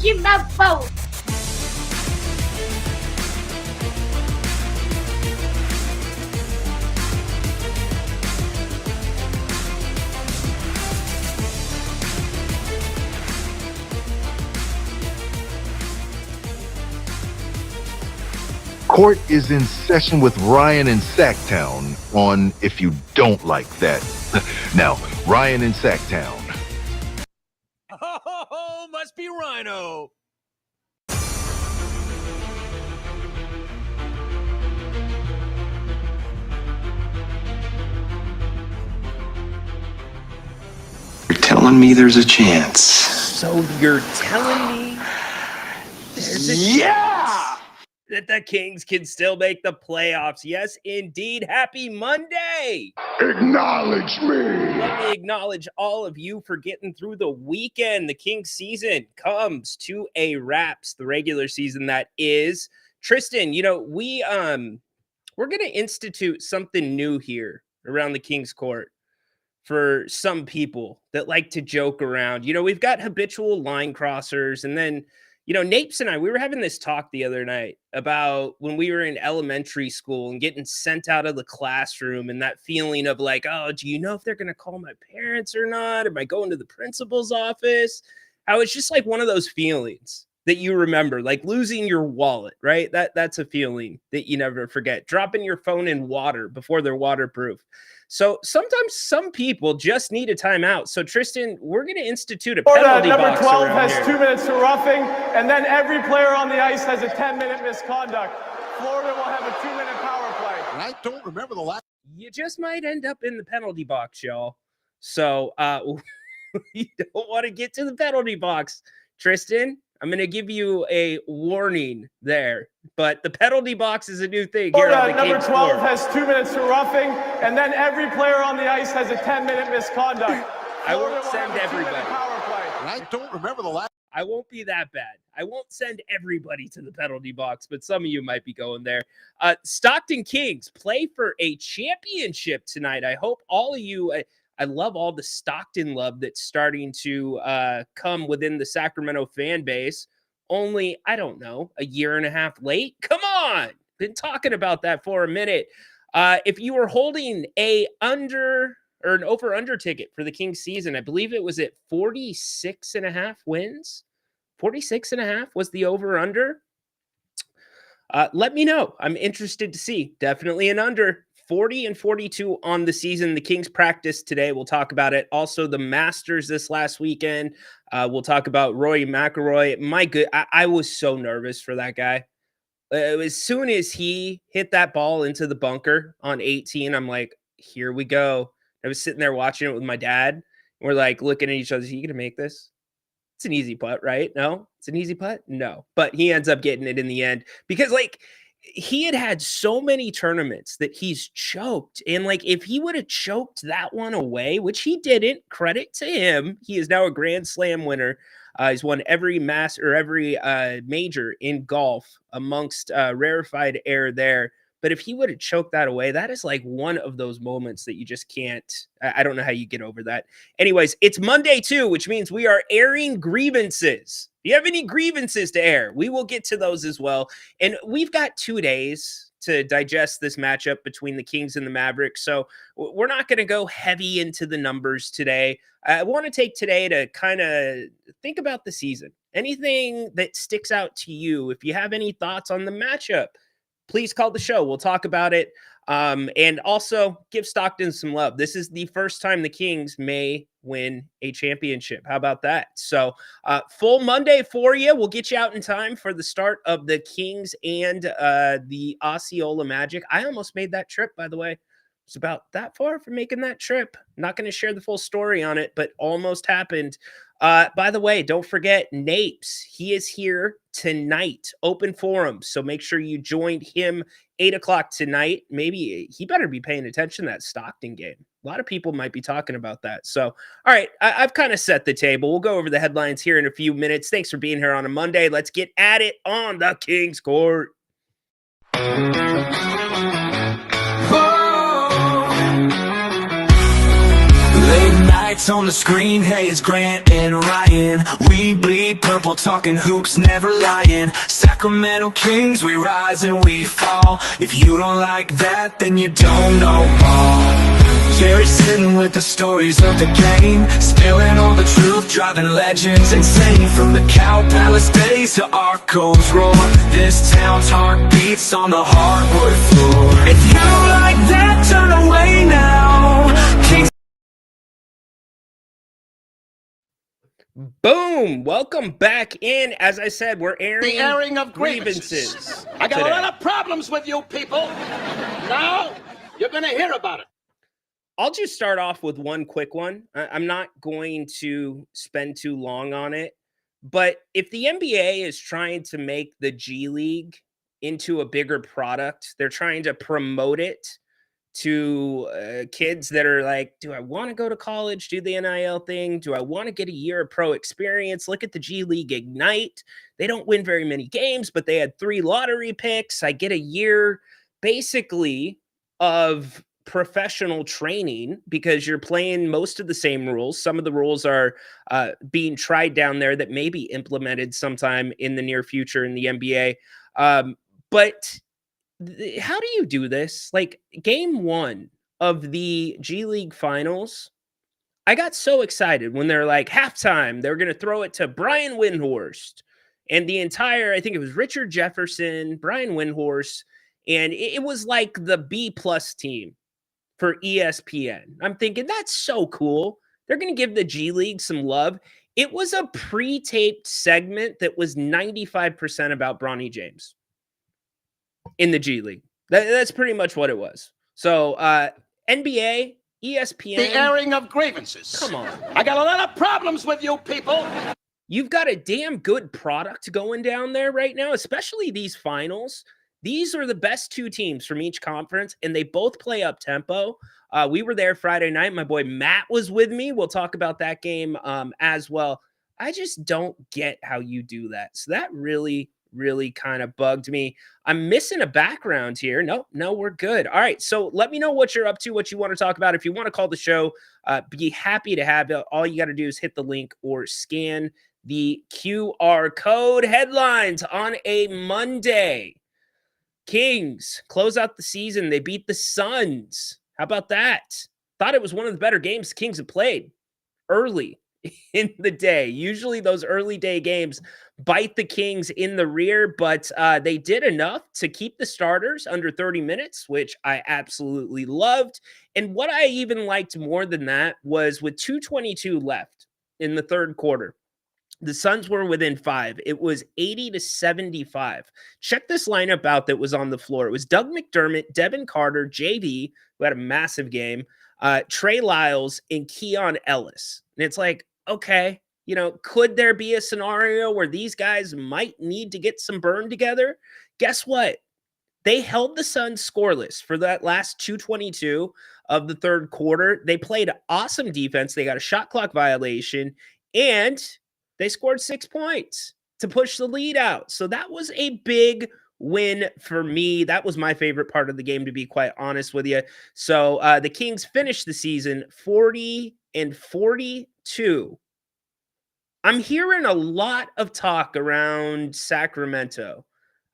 give that vote. Court is in session with Ryan in Sacktown on If You Don't Like That. Now, Ryan in Sacktown. Oh, must be Rhino. You're telling me there's a chance. So you're telling me there's a chance that the Kings can still make the playoffs? Yes, indeed. Happy Monday. Acknowledge me. Let me acknowledge all of you for getting through the weekend. The Kings season comes to a wraps, the regular season that is. Tristan, you know, we're going to institute something new here around the Kings Court for some people that like to joke around. You know, we've got habitual line crossers, and then, you know, Napes and I, we were having this talk the other night about when we were in elementary school and getting sent out of the classroom and that feeling of like, oh, do you know if they're going to call my parents or not? Am I going to the principal's office? How it's just like one of those feelings that you remember, like losing your wallet, right? That's a feeling that you never forget. Dropping your phone in water before they're waterproof. So sometimes some people just need a timeout. So Tristan, we're going to institute a penalty number box 12 around has here. 2 minutes for roughing, and then every player on the ice has a 10-minute misconduct. Florida will have a 2-minute power play. And I don't remember the last. You just might end up in the penalty box, y'all. So you don't want to get to the penalty box. Tristan, I'm going to give you a warning there, but the penalty box is a new thing here on the number Kings 12 Court. has 2 minutes for roughing, and then every player on the ice has a 10-minute misconduct. I won't Florida will send have a 2-minute everybody. power play. And I don't remember the last. I won't be that bad. I won't send everybody to the penalty box, but some of you might be going there. Stockton Kings play for a championship tonight. I hope all of you, I love all the Stockton love that's starting to come within the Sacramento fan base. Only, I don't know, a year and a half late. Come on. Been talking about that for a minute. If you were holding a under or an over-under ticket for the Kings season, I believe it was at 46.5 wins. 46.5 was the over-under. Let me know. I'm interested to see. Definitely an under. 40 and 42 on the season. The Kings practice today. We'll talk about it. Also, the Masters this last weekend. We'll talk about Rory McIlroy. My good, I was so nervous for that guy. As soon as he hit that ball into the bunker on 18, I'm like, here we go. I was sitting there watching it with my dad. And we're like looking at each other. Are you going to make this? It's an easy putt, right? No, it's an easy putt. No, but he ends up getting it in the end because like he had so many tournaments that he's choked. And like, if he would have choked that one away, which he didn't, credit to him. He is now a Grand Slam winner. He's won every every major in golf amongst rarefied air there. But if he would have choked that away, that is like one of those moments that you just can't, I don't know how you get over that. Anyways, it's Monday too, which means we are airing grievances. If you have any grievances to air, we will get to those as well. And we've got 2 days to digest this matchup between the Kings and the Mavericks. So we're not going to go heavy into the numbers today. I want to take today to kind of think about the season. Anything that sticks out to you, if you have any thoughts on the matchup, please call the show. We'll talk about it. And also give Stockton some love. This is the first time the Kings may win a championship. How about that? So full Monday for you. We'll get you out in time for the start of the Kings and the Osceola Magic. I almost made that trip, by the way. It's about that far from making that trip. Not going to share the full story on it, but almost happened. By the way, don't forget Napes. He is here tonight, open forum. So make sure you join him 8 o'clock tonight. Maybe he better be paying attention to that Stockton game. A lot of people might be talking about that. So, all right, I've kind of set the table. We'll go over the headlines here in a few minutes. Thanks for being here on a Monday. Let's get at it on the Kings Court. lights on the screen, hey, it's Grant and Ryan. We bleed purple, talking hoops, never lying. Sacramento Kings, we rise and we fall. If you don't like that, then you don't know ball. Jerry sitting with the stories of the game, spilling all the truth, driving legends insane. From the Cow Palace days to Arco's roar, this town's heart beats on the hardwood floor. If you like that, turn away now. Kings. Boom! Welcome back in. As I said, we're airing The airing of grievances. I got today. a lot of problems with you people. Now you're going to hear about it. I'll just start off with one quick one. I'm not going to spend too long on it, but if the NBA is trying to make the G League into a bigger product, they're trying to promote it to kids that are like, do I want to go to college, do the NIL thing? Do I want to get a year of pro experience? Look at the G League Ignite. They don't win very many games, but they had 3 lottery picks. I get a year basically of professional training because you're playing most of the same rules. Some of the rules are being tried down there that may be implemented sometime in the near future in the NBA. But how do you do this? Like game 1 of the G League finals, I got so excited when they're like halftime, they're going to throw it to Brian Windhorst and the entire, I think it was Richard Jefferson, Brian Windhorst, and it was like the B+ team for ESPN. I'm thinking that's so cool. They're going to give the G League some love. It was a pre-taped segment that was 95% about Bronny James in the G League. That's pretty much what it was. So NBA, ESPN. The airing of grievances. Come on. I got a lot of problems with you people. You've got a damn good product going down there right now, especially these finals. These are the best 2 teams from each conference, and they both play up tempo. We were there Friday night. My boy Matt was with me. We'll talk about that game as well. I just don't get how you do that. So that really kind of bugged me. I'm missing a background here. No, we're good. All right. So let me know what you're up to, what you want to talk about. If you want to call the show, be happy to have it. All you got to do is hit the link or scan the QR code. Headlines on a Monday. Kings close out the season. They beat the Suns. How about that? Thought it was one of the better games the Kings have played early in the day. Usually those early day games bite the Kings in the rear, but they did enough to keep the starters under 30 minutes, which I absolutely loved. And what I even liked more than that was with 2:22 left in the third quarter, the Suns were within 5. It was 80-75. Check this lineup out that was on the floor. It was Doug McDermott, Devin Carter, JV, who had a massive game, Trey Lyles, and Keon Ellis. And it's like, okay, could there be a scenario where these guys might need to get some burn together? Guess what? They held the Suns scoreless for that last 2:22 of the third quarter. They played awesome defense. They got a shot clock violation, and they scored 6 points to push the lead out. So that was a big win for me. That was my favorite part of the game, to be quite honest with you. So the Kings finished the season 40-42. I'm hearing a lot of talk around Sacramento.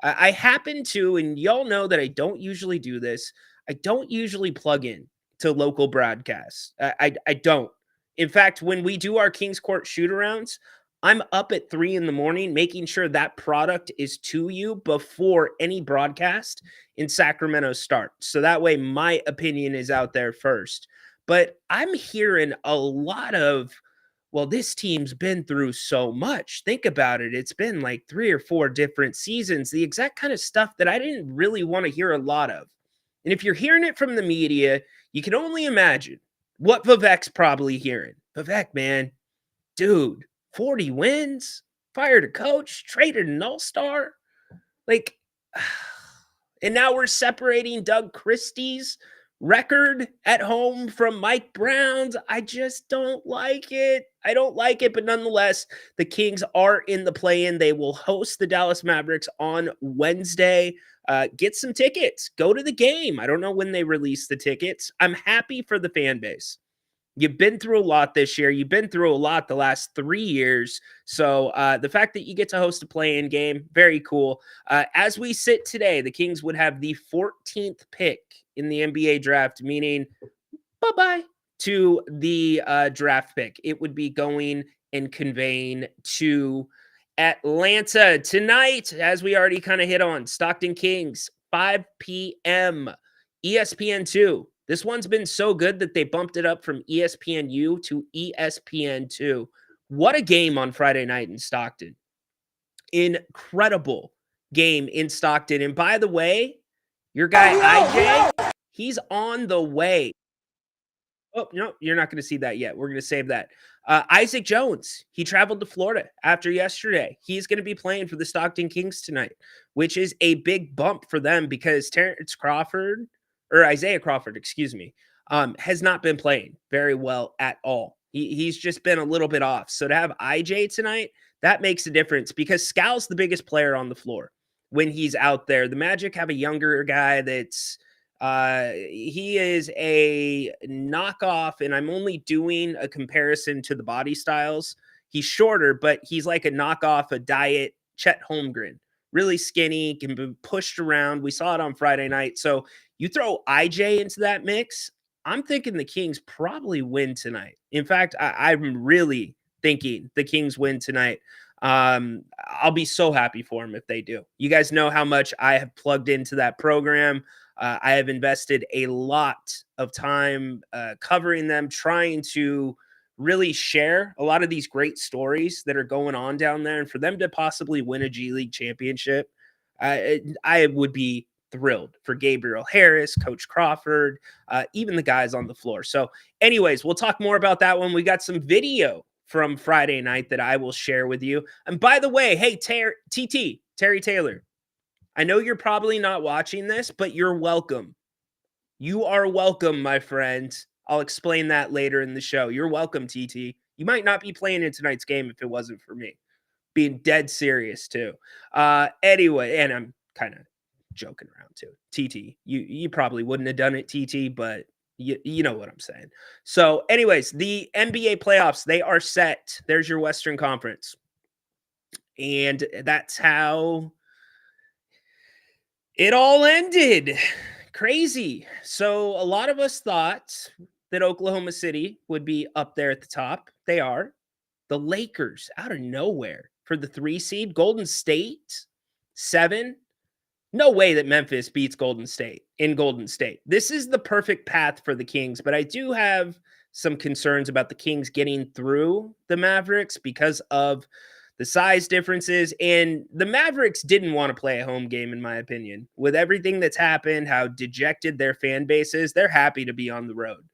I happen to, and y'all know that I don't usually do this, I don't usually plug in to local broadcasts. I don't. In fact, when we do our Kings Court shoot-arounds, I'm up at 3 a.m, making sure that product is to you before any broadcast in Sacramento starts. So that way my opinion is out there first. But I'm hearing a lot of, well, this team's been through so much. Think about it. It's been like 3 or 4 different seasons, the exact kind of stuff that I didn't really want to hear a lot of. And if you're hearing it from the media, you can only imagine what Vivek's probably hearing. Vivek, man, dude, 40 wins, fired a coach, traded an all-star. Like, and now we're separating Doug Christie's record at home from Mike Brown's. I just don't like it. I don't like it, but nonetheless, the Kings are in the play-in. They will host the Dallas Mavericks on Wednesday. Get some tickets. Go to the game. I don't know when they release the tickets. I'm happy for the fan base. You've been through a lot this year. You've been through a lot the last 3 years. So the fact that you get to host a play-in game, very cool. As we sit today, the Kings would have the 14th pick in the NBA draft, meaning bye-bye to the draft pick. It would be going and conveying to Atlanta tonight, as we already kind of hit on. Stockton Kings, 5 p.m. ESPN2. This one's been so good that they bumped it up from ESPNU to ESPN2. What a game on Friday night in Stockton. Incredible game in Stockton. And by the way, your guy IJ, he's on the way. Oh, no, you're not going to see that yet. We're going to save that. Isaac Jones, he traveled to Florida after yesterday. He's going to be playing for the Stockton Kings tonight, which is a big bump for them because Isaiah Crawford, excuse me, has not been playing very well at all. He's just been a little bit off. So to have IJ tonight, that makes a difference because Scal's the biggest player on the floor when he's out there. The Magic have a younger guy that's he is a knockoff, and I'm only doing a comparison to the body styles. He's shorter, but he's like a knockoff, a diet Chet Holmgren. Really skinny, can be pushed around. We saw it on Friday night. So you throw IJ into that mix, I'm thinking the Kings probably win tonight. In fact, I'm really thinking the Kings win tonight. I'll be so happy for them if they do. You guys know how much I have plugged into that program. I have invested a lot of time covering them, trying to really share a lot of these great stories that are going on down there. And for them to possibly win a G League championship, I would be thrilled for Gabriel Harris, Coach Crawford, even the guys on the floor. So anyways, we'll talk more about that when we got some video from Friday night that I will share with you. And by the way, hey, Terry Taylor, I know you're probably not watching this, but you're welcome. You are welcome, my friend. I'll explain that later in the show. You're welcome, TT. You might not be playing in tonight's game if it wasn't for me. Being dead serious, too. Anyway, and I'm kind of joking around, too. TT, you probably wouldn't have done it, TT, but you know what I'm saying. So, anyways, the NBA playoffs, they are set. There's your Western Conference. And that's how it all ended. Crazy. So a lot of us thought that Oklahoma City would be up there at the top. They are. The Lakers out of nowhere for the 3 seed. Golden State 7. No way that Memphis beats Golden State in Golden State. This is the perfect path for the Kings, but I do have some concerns about the Kings getting through the Mavericks because of the size differences, and the Mavericks didn't want to play a home game, in my opinion. With everything that's happened, how dejected their fan base is, they're happy to be on the road.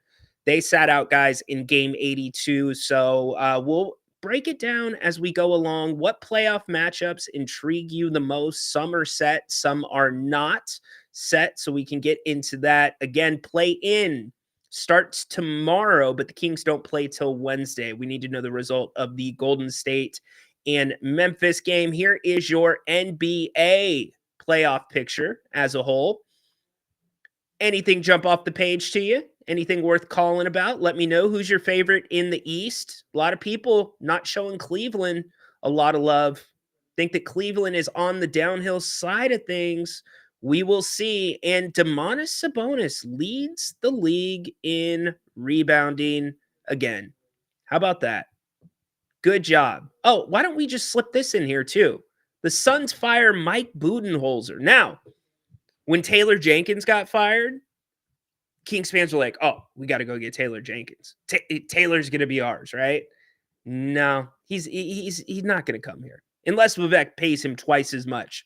They sat out guys in game 82, so we'll break it down as we go along. What playoff matchups intrigue you the most? Some are set, some are not set, so we can get into that. Again, play-in starts tomorrow, but the Kings don't play till Wednesday. We need to know the result of the Golden State and Memphis game. Here is your NBA playoff picture as a whole. Anything jump off the page to you? Anything worth calling about? Let me know. Who's your favorite in the East? A lot of people not showing Cleveland a lot of love. Think that Cleveland is on the downhill side of things. We will see. And Domantas Sabonis leads the league in rebounding again. How about that? Good job. Oh, why don't we just slip this in here too? The Suns fire Mike Budenholzer. Now, when Taylor Jenkins got fired, Kings fans were like, oh, we got to go get Taylor Jenkins. Taylor's going to be ours, right? No, he's not going to come here unless Vivek pays him twice as much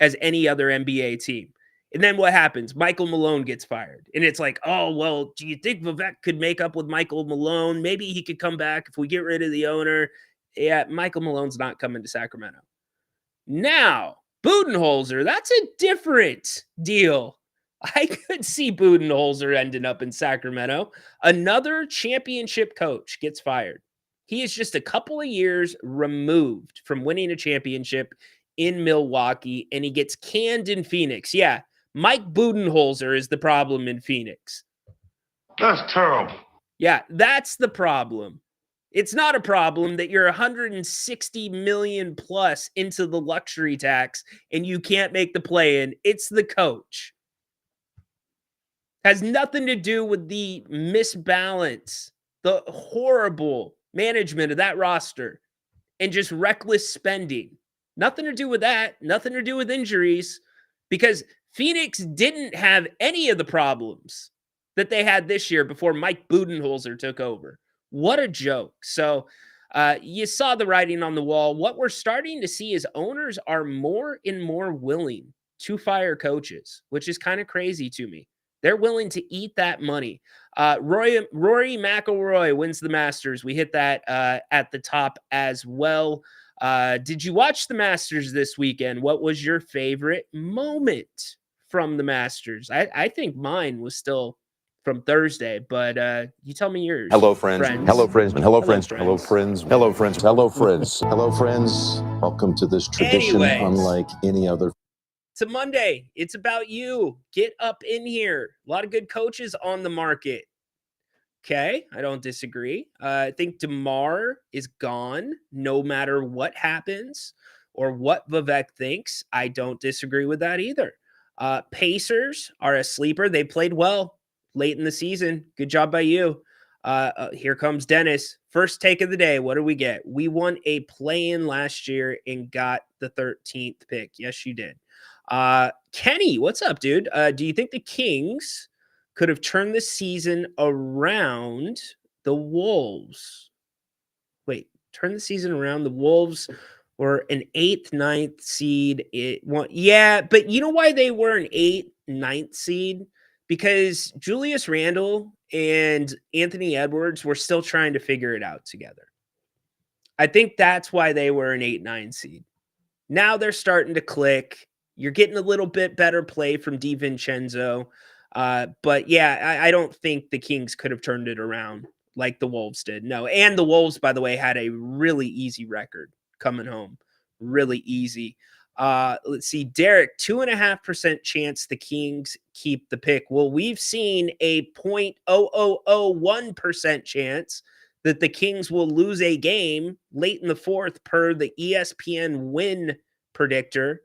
as any other NBA team. And then what happens? Michael Malone gets fired. And it's like, oh, well, do you think Vivek could make up with Michael Malone? Maybe he could come back if we get rid of the owner. Yeah, Michael Malone's not coming to Sacramento. Now, Budenholzer, that's a different deal. I could see Budenholzer ending up in Sacramento. Another championship coach gets fired. He is just a couple of years removed from winning a championship in Milwaukee, and he gets canned in Phoenix. Yeah, Mike Budenholzer is the problem in Phoenix. That's terrible. Yeah, that's the problem. It's not a problem that you're 160 million plus into the luxury tax and you can't make the play in. It's the coach. Has nothing to do with the misbalance, the horrible management of that roster, and just reckless spending. Nothing to do with that. Nothing to do with injuries, because Phoenix didn't have any of the problems that they had this year before Mike Budenholzer took over. What a joke. So you saw the writing on the wall. What we're starting to see is owners are more and more willing to fire coaches, which is kind of crazy to me. They're willing to eat that money. Rory McIlroy wins the Masters. We hit that at the top as well. Did you watch the Masters this weekend? What was your favorite moment from the Masters? I think mine was still from Thursday, but you tell me yours. Hello, friends. Hello, friends. Hello, friends. Hello, friends. Hello, friends. Hello, friends. Hello, friends. Welcome to this tradition unlike any other. It's a Monday. It's about you. Get up in here. A lot of good coaches on the market. Okay, I don't disagree. I think DeMar is gone no matter what happens or what Vivek thinks. I don't disagree with that either. Pacers are a sleeper. They played well late in the season. Good job by you. Here comes Dennis. First take of the day. What do we get? We won a play-in last year and got the 13th pick. Yes, you did. Kenny, what's up, dude? Do you think the Kings could have turned the season around? The Wolves. Wait, turn the season around. The Wolves were an 8th, 9th seed. Yeah, but you know why they were an 8th, 9th seed? Because Julius Randle and Anthony Edwards were still trying to figure it out together. I think that's why they were an 8-9 seed. Now they're starting to click. You're getting a little bit better play from DiVincenzo. But yeah, I don't think the Kings could have turned it around like the Wolves did. No. And the Wolves, by the way, had a really easy record coming home. Really easy. Let's see. Derek, 2.5% chance the Kings keep the pick. Well, we've seen a 0.0001% chance that the Kings will lose a game late in the fourth per the ESPN win predictor.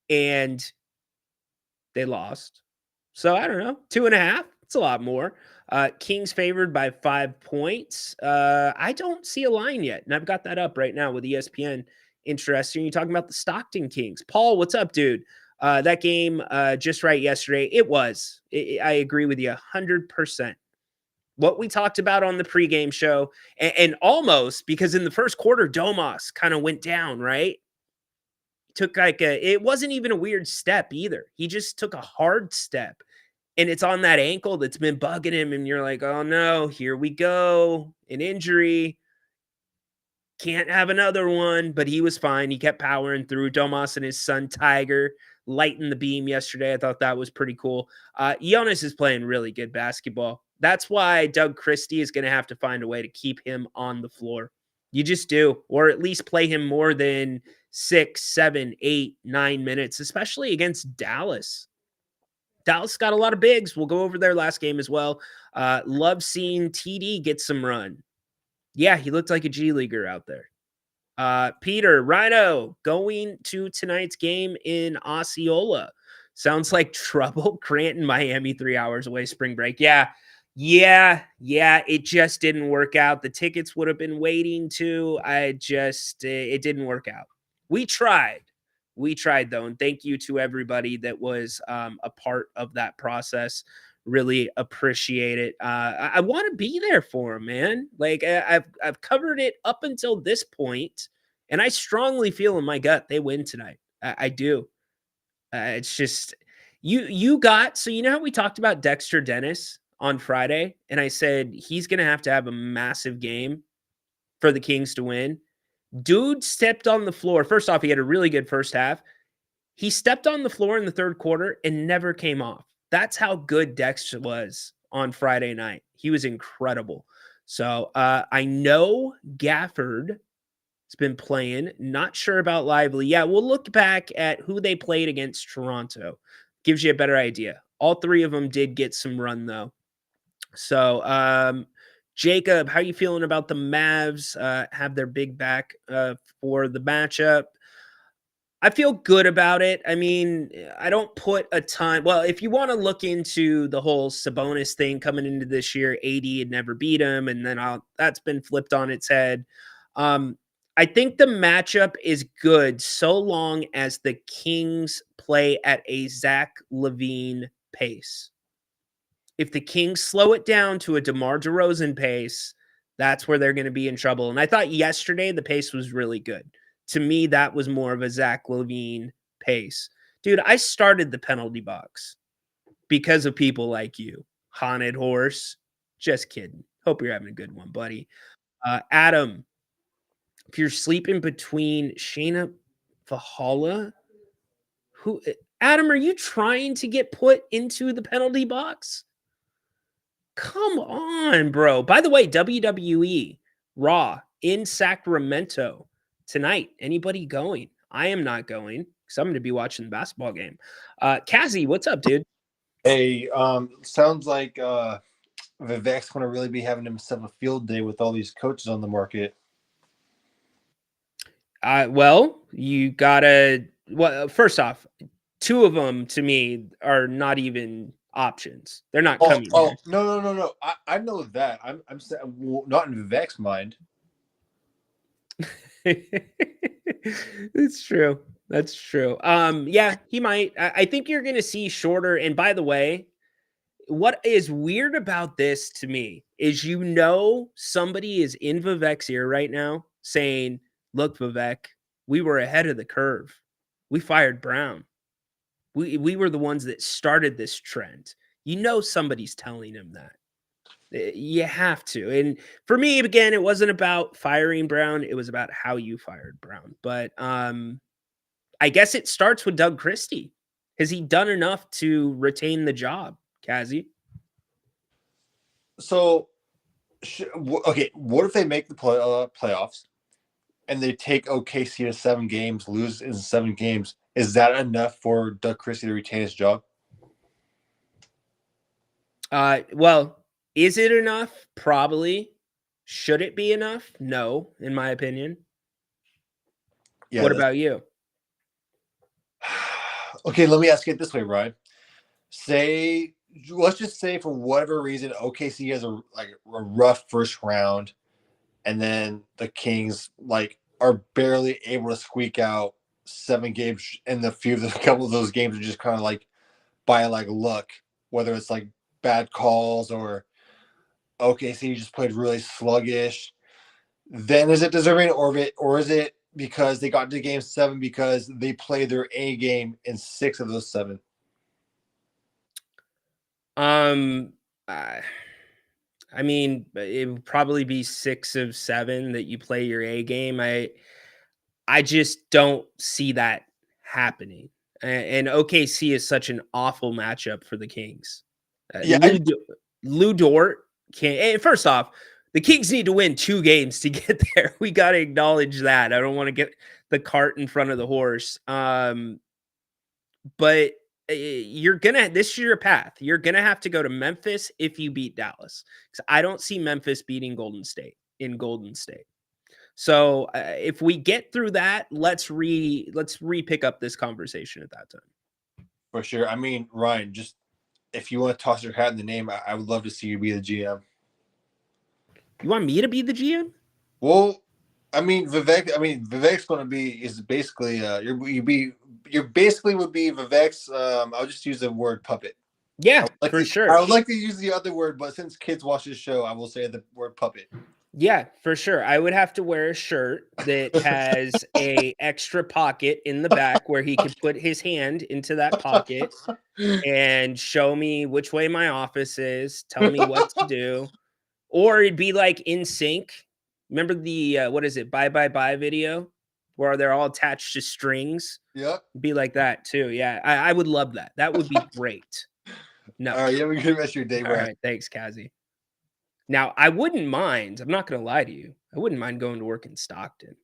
And they lost. So I don't know, 2.5. It's a lot more. Kings favored by 5 points. I don't see a line yet, and I've got that up right now with ESPN. Interesting. You're talking about the Stockton Kings. Paul, what's up, dude? That game just right yesterday. It was. I agree with you 100%. What we talked about on the pregame show, and almost because in the first quarter, Domas kind of went down, right? Took it wasn't even a weird step either. He just took a hard step, and it's on that ankle that's been bugging him. And you're like, oh no, here we go. An injury. Can't have another one, but he was fine. He kept powering through. Domas and his son Tiger lighting the beam yesterday. I thought that was pretty cool. Jonas is playing really good basketball. That's why Doug Christie is going to have to find a way to keep him on the floor. You just do, or at least play him more than 6, 7, 8, 9 minutes, especially against Dallas. Dallas got a lot of bigs. We'll go over their last game as well. Love seeing TD get some run. Yeah, he looked like a G Leaguer out there. Peter, Rhino, going to tonight's game in Osceola. Sounds like trouble. Cranton, Miami, 3 hours away, spring break. Yeah, it just didn't work out. The tickets would have been waiting too. It didn't work out. We tried though. And thank you to everybody that was a part of that process. Really appreciate it. I want to be there for him, man. Like I've covered it up until this point, and I strongly feel in my gut they win tonight. I do. It's just you got, so you know how we talked about Dexter Dennis on Friday, and I said he's going to have a massive game for the Kings to win. Dude stepped on the floor. First off, he had a really good first half. He stepped on the floor in the third quarter and never came off. That's how good Dexter was on Friday night. He was incredible. So I know Gafford has been playing. Not sure about Lively. Yeah, we'll look back at who they played against Toronto. Gives you a better idea. All three of them did get some run, though. So Jacob, how you feeling about the Mavs? Have their big back for the matchup. I feel good about it. I mean, I don't put a ton. Well, if you want to look into the whole Sabonis thing coming into this year, AD had never beat him, and then that's been flipped on its head. I think the matchup is good so long as the Kings play at a Zach LaVine pace. If the Kings slow it down to a DeMar DeRozan pace, that's where they're going to be in trouble. And I thought yesterday the pace was really good. To me, that was more of a Zach LaVine pace. Dude, I started the penalty box because of people like you. Haunted Horse. Just kidding. Hope you're having a good one, buddy. Adam, if you're sleeping between Shayna Fahala, Adam, are you trying to get put into the penalty box? Come on, bro. By the way, WWE Raw in Sacramento tonight. Anybody going? I am not going because I'm going to be watching the basketball game. Kazi, what's up, dude? Hey, sounds like Vivek's going to really be having himself a field day with all these coaches on the market. Well, you gotta. Well, first off, two of them to me are not even options. They're not coming. Oh, no. I know that. I'm not in Vivek's mind. It's true. That's true. Yeah, he might. I think you're gonna see shorter. And by the way, what is weird about this to me is somebody is in Vivek's ear right now saying, "Look, Vivek, we were ahead of the curve. We fired Brown. We were the ones that started this trend." Somebody's telling him that. You have to. And for me, again, it wasn't about firing Brown. It was about how you fired Brown. But I guess it starts with Doug Christie. Has he done enough to retain the job, Kazi? So, okay, what if they make the playoffs and they take OKC to 7 games, lose in 7 games? Is that enough for Doug Christie to retain his job? Well, is it enough? Probably. Should it be enough? No, in my opinion. Yeah. What about you? Okay, let me ask it this way, Ryan. Let's just say for whatever reason, OKC has a rough first round, and then the Kings are barely able to squeak out 7 games, and a couple of those games are just kind of by luck, whether it's bad calls or OKC just played really sluggish. Then is it deserving, or is it because they got to game 7 because they played their A game in 6 of those 7? I mean, it would probably be 6 of 7 that you play your A game. I just don't see that happening. And OKC is such an awful matchup for the Kings. Lou Dort can't. First off, the Kings need to win 2 games to get there. We got to acknowledge that. I don't want to get the cart in front of the horse. But this is your path. You're going to have to go to Memphis if you beat Dallas. Because I don't see Memphis beating Golden State in Golden State. So if we get through that, let's re-pick up this conversation at that time. For sure. I mean, Ryan, just if you want to toss your hat in the name, I would love to see you be the GM. You want me to be the GM? Well, Vivek's going to be basically you basically would be Vivek's. I'll just use the word puppet. Yeah, for sure. I would like to use the other word, but since kids watch this show, I will say the word puppet. Yeah, for sure. I would have to wear a shirt that has a extra pocket in the back where he could put his hand into that pocket and show me which way my office is, tell me what to do. Or it'd be like In Sync. Remember the what is it? Bye Bye Bye video where they're all attached to strings? Yep. It'd be like that too. Yeah, I would love that. That would be great. No. All right, you have a good rest of your day, All right, thanks, Kazi. Now, I wouldn't mind. I'm not going to lie to you. I wouldn't mind going to work in Stockton.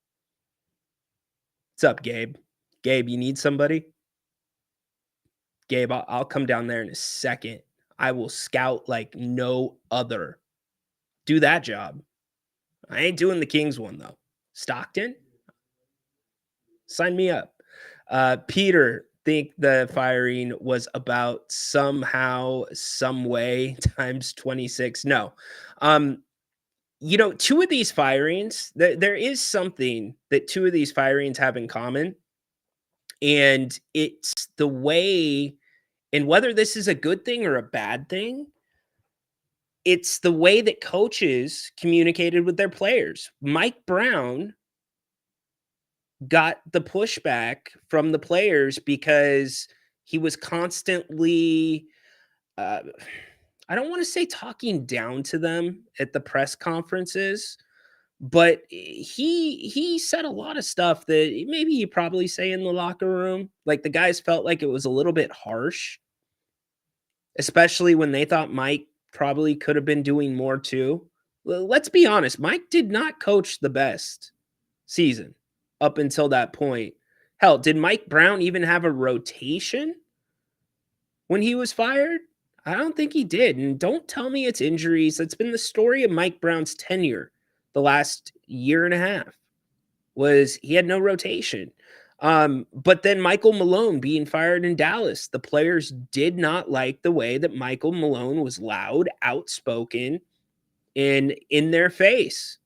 What's up, Gabe? Gabe, you need somebody? Gabe, I'll come down there in a second. I will scout like no other. do that job. I ain't doing the Kings one though. Stockton, sign me up. Peter think the firing was about somehow, some way times 26. No. Two of these firings, there is something that two of these firings have in common. And it's the way, and whether this is a good thing or a bad thing, it's the way that coaches communicated with their players. Mike Brown got the pushback from the players because he was constantly, I don't want to say talking down to them at the press conferences, but he said a lot of stuff that maybe you probably say in the locker room. Like the guys felt like it was a little bit harsh, especially when they thought Mike probably could have been doing more too. Let's be honest, Mike did not coach the best season up until that point. Hell, did Mike Brown even have a rotation when he was fired? I don't think he did. And don't tell me it's injuries. That's been the story of Mike Brown's tenure the last year and a half, was he had no rotation. But then Michael Malone being fired in Dallas, the players did not like the way that Michael Malone was loud, outspoken, and in their face.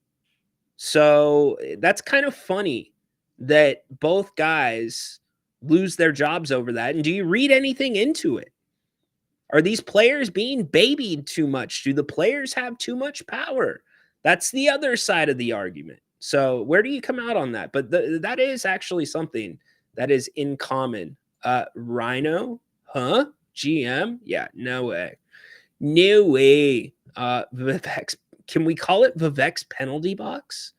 So that's kind of funny that both guys lose their jobs over that. And do you read anything into it? Are these players being babied too much? Do the players have too much power? That's the other side of the argument. So where do you come out on that? But that is actually something that is in common. Rhino, huh? GM? Yeah, no way. No way. Vivek's, can we call it Vivek's penalty box?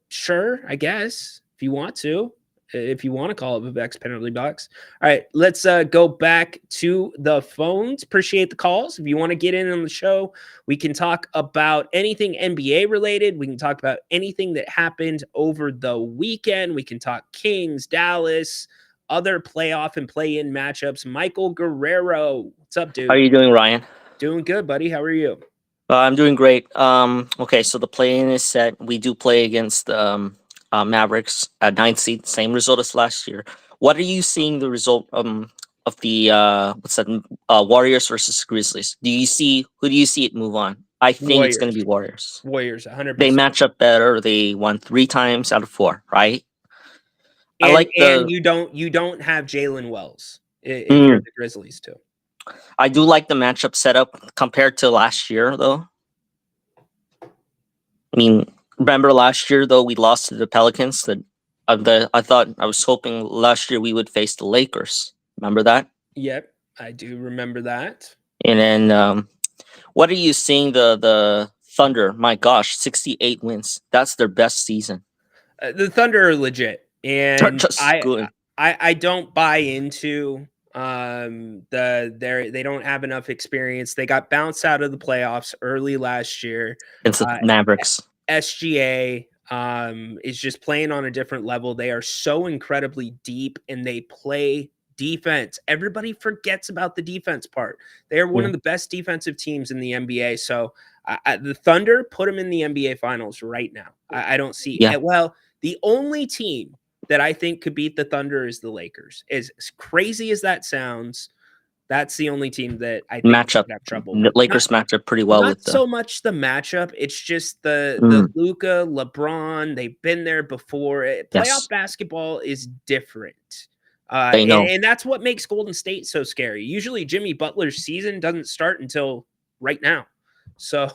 Sure, I guess, if you want to. If you want to call it Vivek's penalty box. All right, let's go back to the phones. Appreciate the calls. If you want to get in on the show, we can talk about anything NBA related. We can talk about anything that happened over the weekend. We can talk Kings, Dallas, other playoff and play-in matchups. Michael Guerrero, what's up, dude? How are you doing, Ryan? Doing good, buddy. How are you? I'm doing great. Okay, so the play-in is set. We do play against Mavericks at 9th seed, same result as last year. What are you seeing the result of the Warriors versus Grizzlies? Who do you see it move on? I think it's going to be Warriors. Warriors, 100%. They match up better. They won 3 times out of 4, right? And you don't have Jalen Wells if you're the Grizzlies too. I do like the matchup setup compared to last year, though. I mean, remember last year, though, we lost to the Pelicans. I was hoping last year we would face the Lakers. Remember that? Yep, I do remember that. And then, what are you seeing the Thunder? My gosh, 68 wins. That's their best season. The Thunder are legit, and Just good. I don't buy into they don't have enough experience. They got bounced out of the playoffs early last year. It's the Mavericks. SGA is just playing on a different level. They are so incredibly deep and they play defense. Everybody forgets about the defense part. They are one of the best defensive teams in the NBA. So the Thunder, put them in the NBA Finals right now. I don't see it. Well, the only team that I think could beat the Thunder is the Lakers. As crazy as that sounds, that's the only team that I think matchup have trouble. The Lakers match up pretty well not with them. So much the matchup. It's just the Luka, LeBron. They've been there before. Playoff basketball is different. They know. And that's what makes Golden State so scary. Usually Jimmy Butler's season doesn't start until right now. So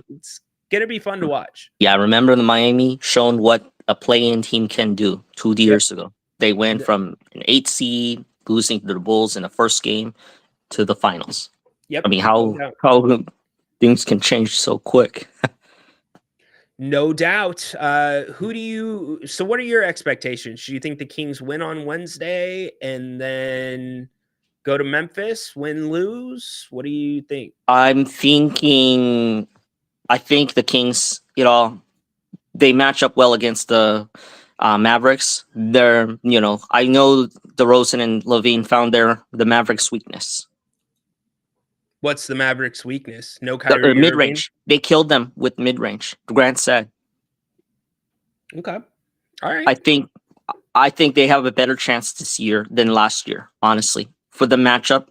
it's going to be fun to watch. Yeah, remember the Miami shown what a play-in team can do 2 years ago. They went from an 8 seed, losing to the Bulls in the first game, to the finals. Yep. I mean, how things can change so quick. No doubt. So what are your expectations? Do you think the Kings win on Wednesday and then go to Memphis, win, lose? What do you think? I think the Kings, they match up well against the Mavericks. I know DeRozan and Levine found the Mavericks' weakness. What's the Mavericks' weakness? No Kyrie Irving? Mid-range. They killed them with mid-range. Grant said. Okay. All right. I think they have a better chance this year than last year, honestly. For the matchup,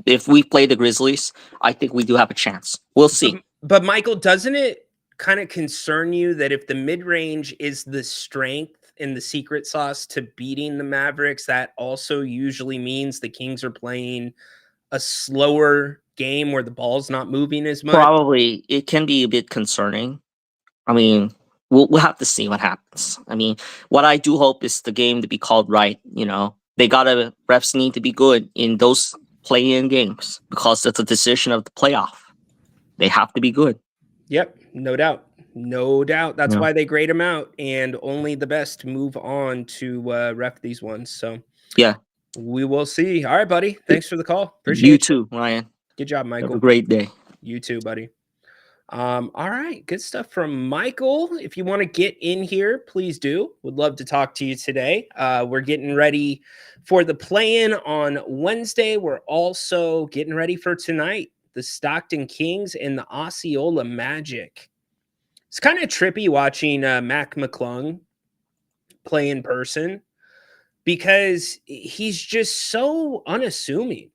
if we play the Grizzlies, I think we do have a chance. We'll see. But Michael, doesn't it kind of concern you that if the mid-range is the strength and the secret sauce to beating the Mavericks, that also usually means the Kings are playing a slower game where the ball's not moving as much? Probably. It can be a bit concerning. I mean, we'll have to see what happens. I mean, what I do hope is the game to be called right. You know, refs need to be good in those play-in games because that's a decision of the playoff. They have to be good. Yep, no doubt. No doubt. That's why they grade them out, and only the best move on to ref these ones. So yeah, we will see. All right, buddy. Thanks for the call. Appreciate you too, Ryan. Good job, Michael. Have a great day. You too, buddy. All right, good stuff from Michael. If you want to get in here, please do. Would love to talk to you today. We're getting ready for the play-in on Wednesday. We're also getting ready for tonight, the Stockton Kings and the Osceola Magic. It's kind of trippy watching Mac McClung play in person because he's just so unassuming.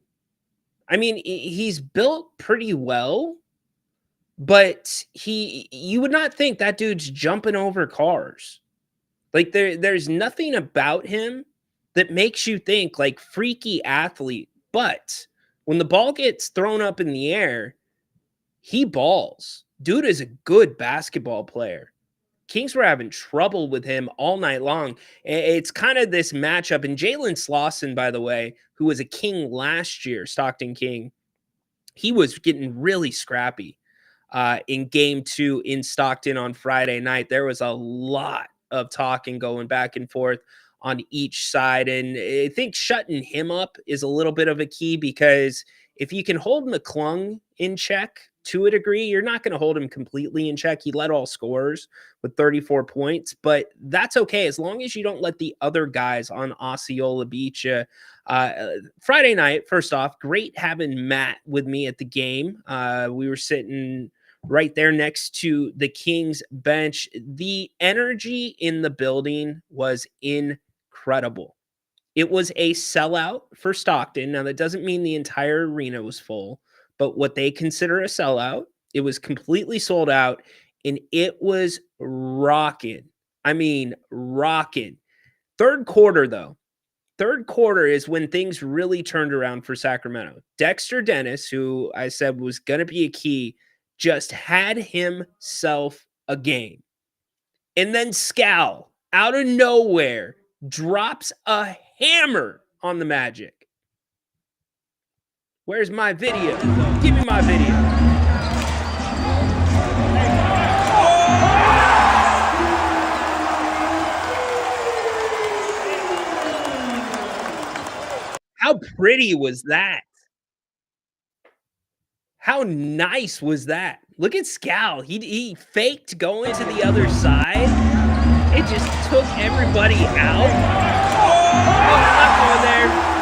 I mean, he's built pretty well, but you would not think that dude's jumping over cars. Like there's nothing about him that makes you think like freaky athlete. But when the ball gets thrown up in the air, he balls. Dude is a good basketball player. Kings were having trouble with him all night long. It's kind of this matchup. And Jalen Slauson, by the way, who was a King last year, Stockton King, he was getting really scrappy in game 2 in Stockton on Friday night. There was a lot of talking going back and forth on each side. And I think shutting him up is a little bit of a key, because if you can hold McClung in check to a degree, you're not going to hold him completely in check. He led all scorers with 34 points, but that's okay as long as you don't let the other guys on Osceola beat you. Friday night, first off, great having Matt with me at the game. We were sitting right there next to the Kings bench. The energy in the building was incredible. It was a sellout for Stockton. Now, that doesn't mean the entire arena was full, but what they consider a sellout, it was completely sold out, and it was rocking. I mean, rocking. Third quarter, though. Third quarter is when things really turned around for Sacramento. Dexter Dennis, who I said was going to be a key, just had himself a game. And then Scal, out of nowhere, drops a hammer on the Magic. Where's my video? Give me my video. How pretty was that? How nice was that? Look at Scal. He faked going to the other side. It just took everybody out. Oh, not going there.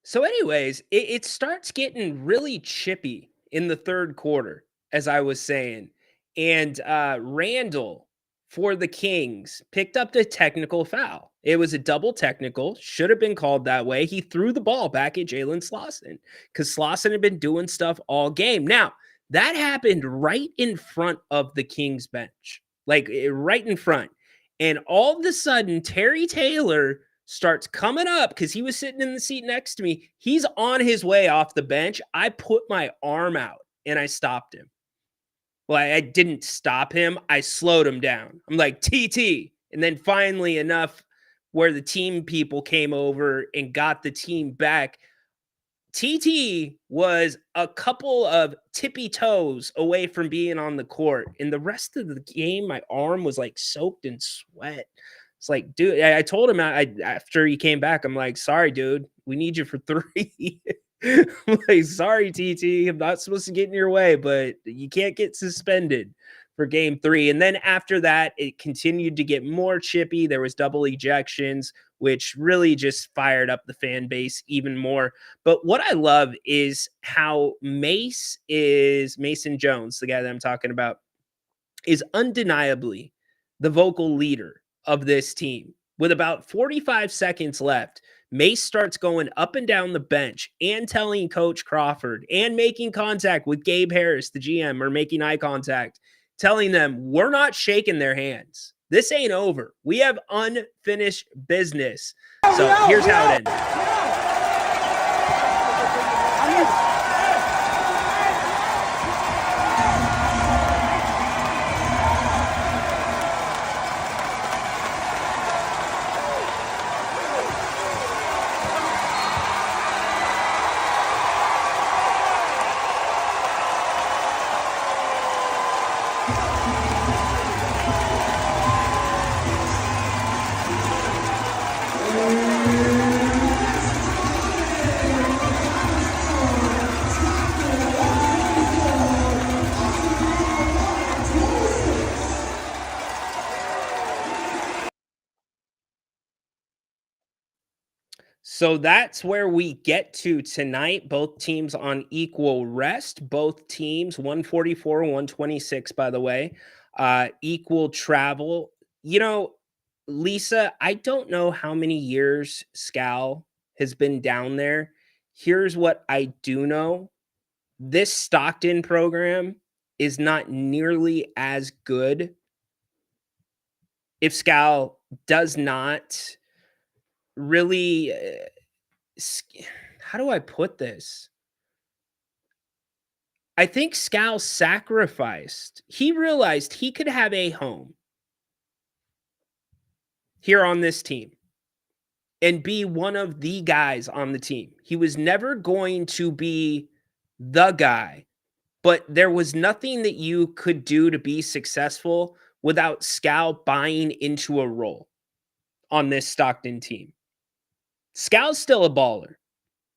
So anyways, it starts getting really chippy in the third quarter, as I was saying. And Randall, for the Kings, picked up the technical foul. It was a double technical, should have been called that way. He threw the ball back at Jalen Slauson because Slauson had been doing stuff all game. Now, that happened right in front of the Kings bench, like right in front. And all of a sudden, Terry Taylor starts coming up because he was sitting in the seat next to me. He's on his way off the bench. I put my arm out and I stopped him. Well, I didn't stop him. I slowed him down. I'm like, TT. And then finally enough where the team people came over and got the team back. TT was a couple of tippy toes away from being on the court. And the rest of the game, my arm was like soaked in sweat. It's like, dude, I told him after he came back, I'm like, sorry, dude, we need you for 3. I'm like, sorry, TT, I'm not supposed to get in your way, but you can't get suspended for game 3. And then after that, it continued to get more chippy. There was double ejections, which really just fired up the fan base even more. But what I love is how Mason Jones, the guy that I'm talking about, is undeniably the vocal leader of this team. With about 45 seconds left, Mace starts going up and down the bench and telling Coach Crawford and making contact with Gabe Harris, the GM, or making eye contact, telling them we're not shaking their hands. This ain't over. We have unfinished business. So here's how it ended. So that's where we get to tonight. Both teams on equal rest. Both teams 144, 126, by the way. Equal travel. You know, Lisa, I don't know how many years Scal has been down there. Here's what I do know. This Stockton program is not nearly as good if Scal does not really how do I put this? I think Scal sacrificed. He realized he could have a home here on this team and be one of the guys on the team. He was never going to be the guy, but there was nothing that you could do to be successful without Scal buying into a role on this Stockton team. Scal's still a baller.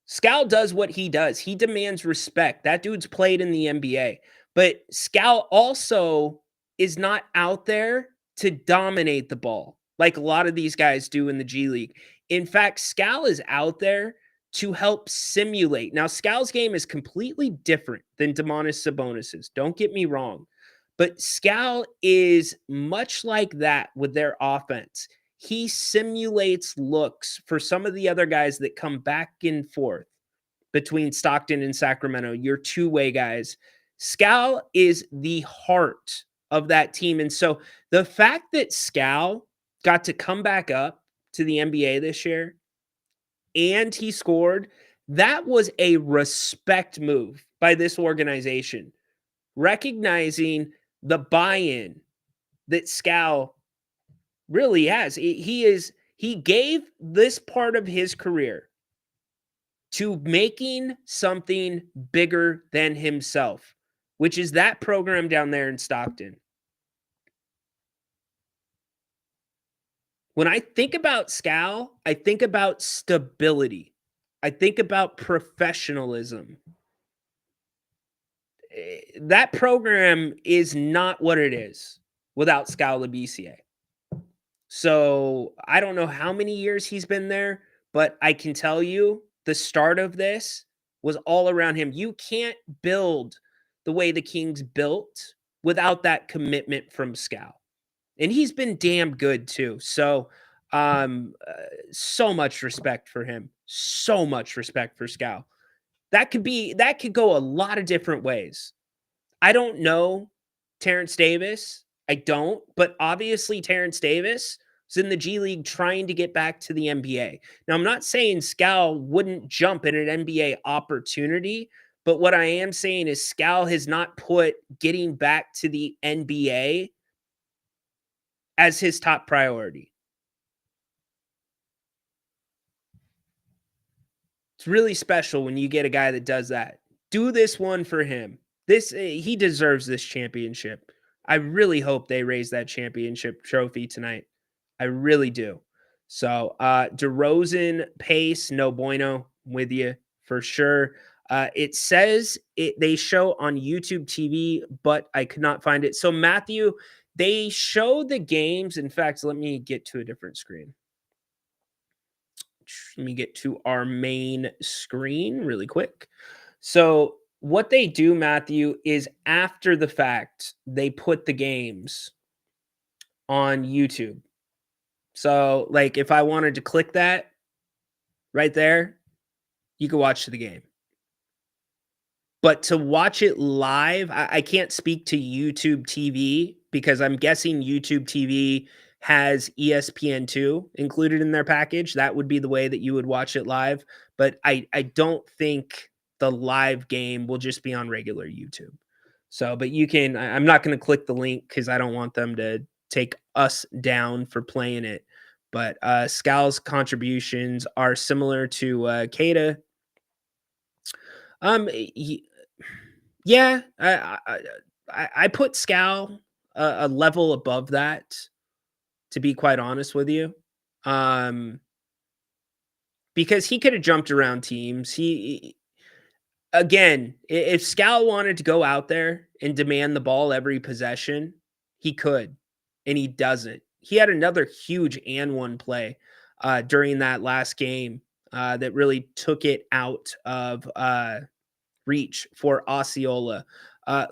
Scal does what he does. He demands respect. That dude's played in the NBA. But Scal also is not out there to dominate the ball like a lot of these guys do in the G League. In fact, Scal is out there to help simulate. Now, Scal's game is completely different than Domantas Sabonis's. Don't get me wrong. But Scal is much like that with their offense. He simulates looks for some of the other guys that come back and forth between Stockton and Sacramento, your two-way guys. Scal is the heart of that team. And so the fact that Scal got to come back up to the NBA this year and he scored, that was a respect move by this organization, recognizing the buy-in that Scal really has. He gave this part of his career to making something bigger than himself, which is that program down there in Stockton. When I think about Scal, I think about stability. I think about professionalism. That program is not what it is without Skal Labissiere. So I don't know how many years he's been there, but I can tell you the start of this was all around him. You can't build the way the Kings built without that commitment from Skal. And he's been damn good too. So so much respect for him. So much respect for Skal. That could go a lot of different ways. I don't know Terrence Davis. I don't, but obviously Terrence Davis is in the G League trying to get back to the NBA. Now, I'm not saying Skal wouldn't jump at an NBA opportunity, but what I am saying is Skal has not put getting back to the NBA as his top priority. It's really special when you get a guy that does that. Do this one for him. He deserves this championship. I really hope they raise that championship trophy tonight. I really do. So DeRozan, Pace, no bueno, with you for sure. It says they show on YouTube TV, but I could not find it. So Matthew, they show the games. In fact, let me get to a different screen. Let me get to our main screen really quick. So what they do, Matthew, is after the fact, they put the games on YouTube. So like if I wanted to click that right there, you can watch the game. But to watch it live, I can't speak to YouTube TV because I'm guessing YouTube TV has ESPN2 included in their package. That would be the way that you would watch it live. But I don't think the live game will just be on regular YouTube. So, but you can, I'm not going to click the link because I don't want them to take us down for playing it. But Scal's contributions are similar to Keita. Yeah, I put Scal a level above that, to be quite honest with you, because he could have jumped around teams. He again, if Scal wanted to go out there and demand the ball every possession, he could, and he doesn't. He had another huge and one play during that last game that really took it out of reach for Osceola.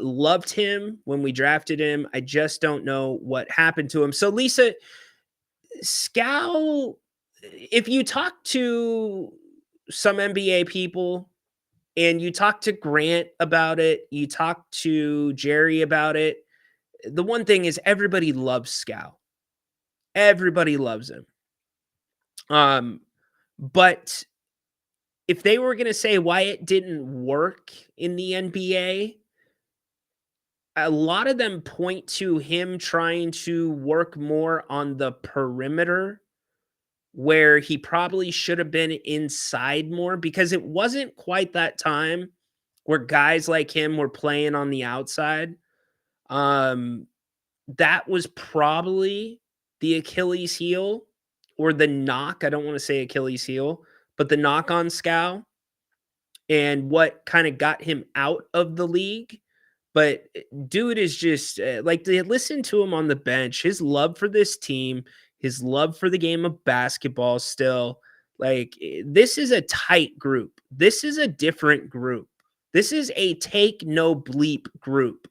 Loved him when we drafted him. I just don't know what happened to him. So, Lisa, Scal, if you talk to some NBA people and you talk to Grant about it, you talk to Jerry about it, the one thing is everybody loves Scal. Everybody loves him. But if they were going to say why it didn't work in the NBA, a lot of them point to him trying to work more on the perimeter where he probably should have been inside more, because it wasn't quite that time where guys like him were playing on the outside. That was probably the Achilles heel, or the knock. I don't want to say Achilles heel, but the knock on Scal and what kind of got him out of the league. But dude is just like, to listen to him on the bench, his love for this team, his love for the game of basketball still, like, this is a tight group. This is a different group. This is a take no bleep group.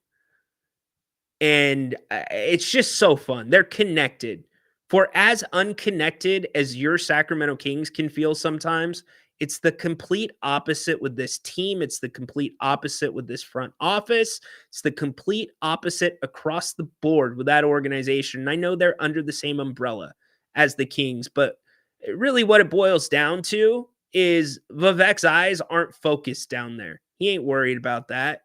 And it's just so fun. They're connected. For as unconnected as your Sacramento Kings can feel sometimes, it's the complete opposite with this team. It's the complete opposite with this front office. It's the complete opposite across the board with that organization. And I know they're under the same umbrella as the Kings, but really what it boils down to is Vivek's eyes aren't focused down there. He ain't worried about that.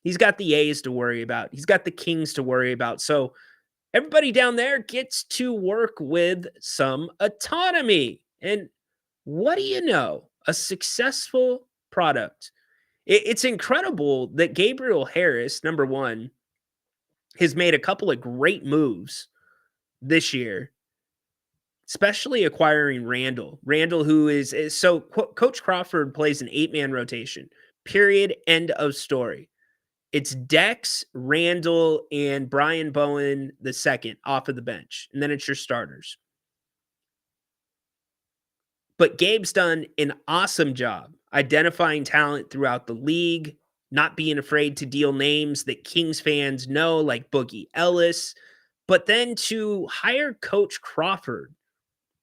He's got the A's to worry about. He's got the Kings to worry about. So everybody down there gets to work with some autonomy. And what do you know? A successful product. It's incredible that Gabriel Harris, number one, has made a couple of great moves this year, especially acquiring Randall. Randall, who is so Coach Crawford plays an 8-man rotation, period, end of story. It's Dex, Randall, and Brian Bowen the second off of the bench. And then it's your starters. But Gabe's done an awesome job identifying talent throughout the league, not being afraid to deal names that Kings fans know, like Boogie Ellis, but then to hire Coach Crawford.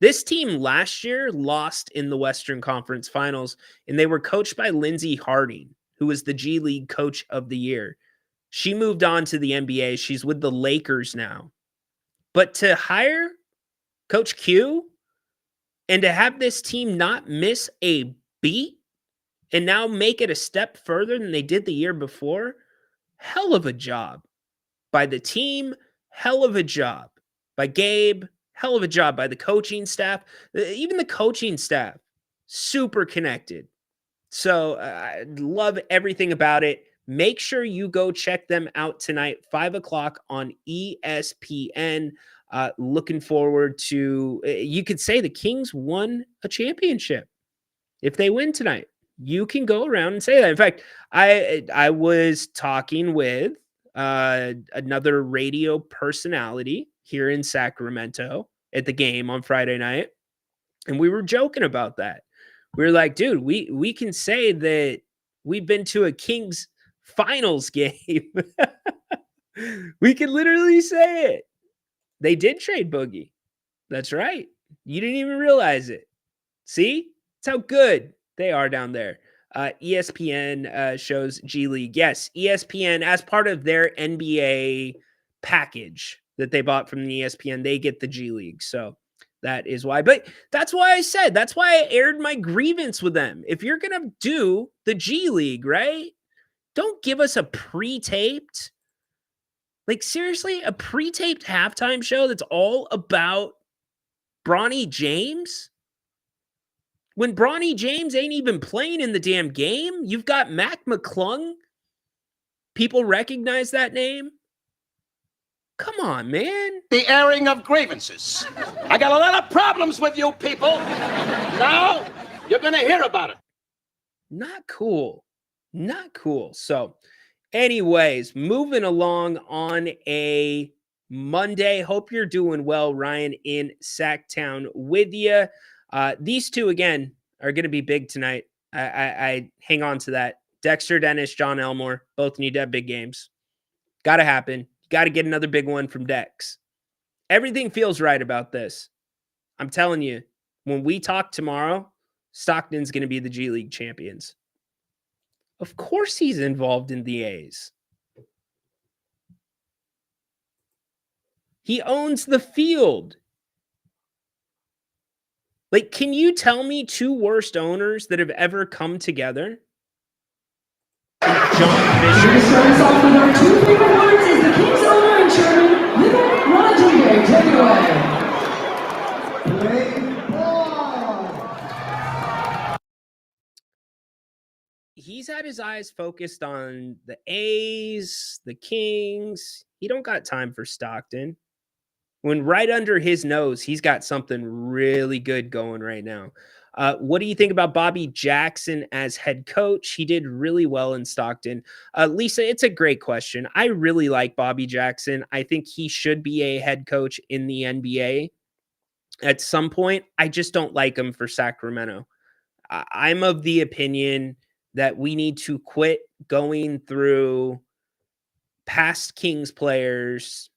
This team last year lost in the Western Conference Finals, and they were coached by Lindsey Harding, who was the G League Coach of the Year. She moved on to the NBA. She's with the Lakers now. But to hire Coach Q and to have this team not miss a beat and now make it a step further than they did the year before, hell of a job by the team, hell of a job by Gabe, hell of a job by the coaching staff. Even the coaching staff, super connected. So I love everything about it. Make sure you go check them out tonight, 5 o'clock on ESPN. Looking forward to, you could say the Kings won a championship if they win tonight. You can go around and say that. In fact, I was talking with another radio personality here in Sacramento at the game on Friday night, and we were joking about that. We were like, dude, we can say that we've been to a Kings finals game. We can literally say it. They did trade Boogie. That's right. You didn't even realize it. See? That's how good they are down there. ESPN shows G League. Yes, ESPN, as part of their NBA package that they bought from the ESPN, they get the G League. So that is why. But that's why I said, that's why I aired my grievance with them. If you're going to do the G League, right? Don't give us a pre-taped, like seriously, a pre-taped halftime show that's all about Bronny James? When Bronny James ain't even playing in the damn game, you've got Mac McClung. People recognize that name. Come on, man. The airing of grievances. I got a lot of problems with you people. Now you're going to hear about it. Not cool. Not cool. So, anyways, moving along on a Monday. Hope you're doing well, Ryan, in Sacktown with you. These two, again, are going to be big tonight. I hang on to that. Dexter Dennis, John Elmore, both need to have big games. Got to happen. Got to get another big one from Dex. Everything feels right about this. I'm telling you, when we talk tomorrow, Stockton's going to be the G League champions. Of course he's involved in the A's. He owns the field. Like, can you tell me two worst owners that have ever come together? John Fisher. Starting off with our two favorite words is the Kings owner and chairman, Vivek Ranadive. Take it away. Play ball. He's had his eyes focused on the A's, the Kings. He don't got time for Stockton. When right under his nose, he's got something really good going right now. What do you think about Bobby Jackson as head coach? He did really well in Stockton. Lisa, it's a great question. I really like Bobby Jackson. I think he should be a head coach in the NBA at some point. I just don't like him for Sacramento. I'm of the opinion that we need to quit going through past Kings players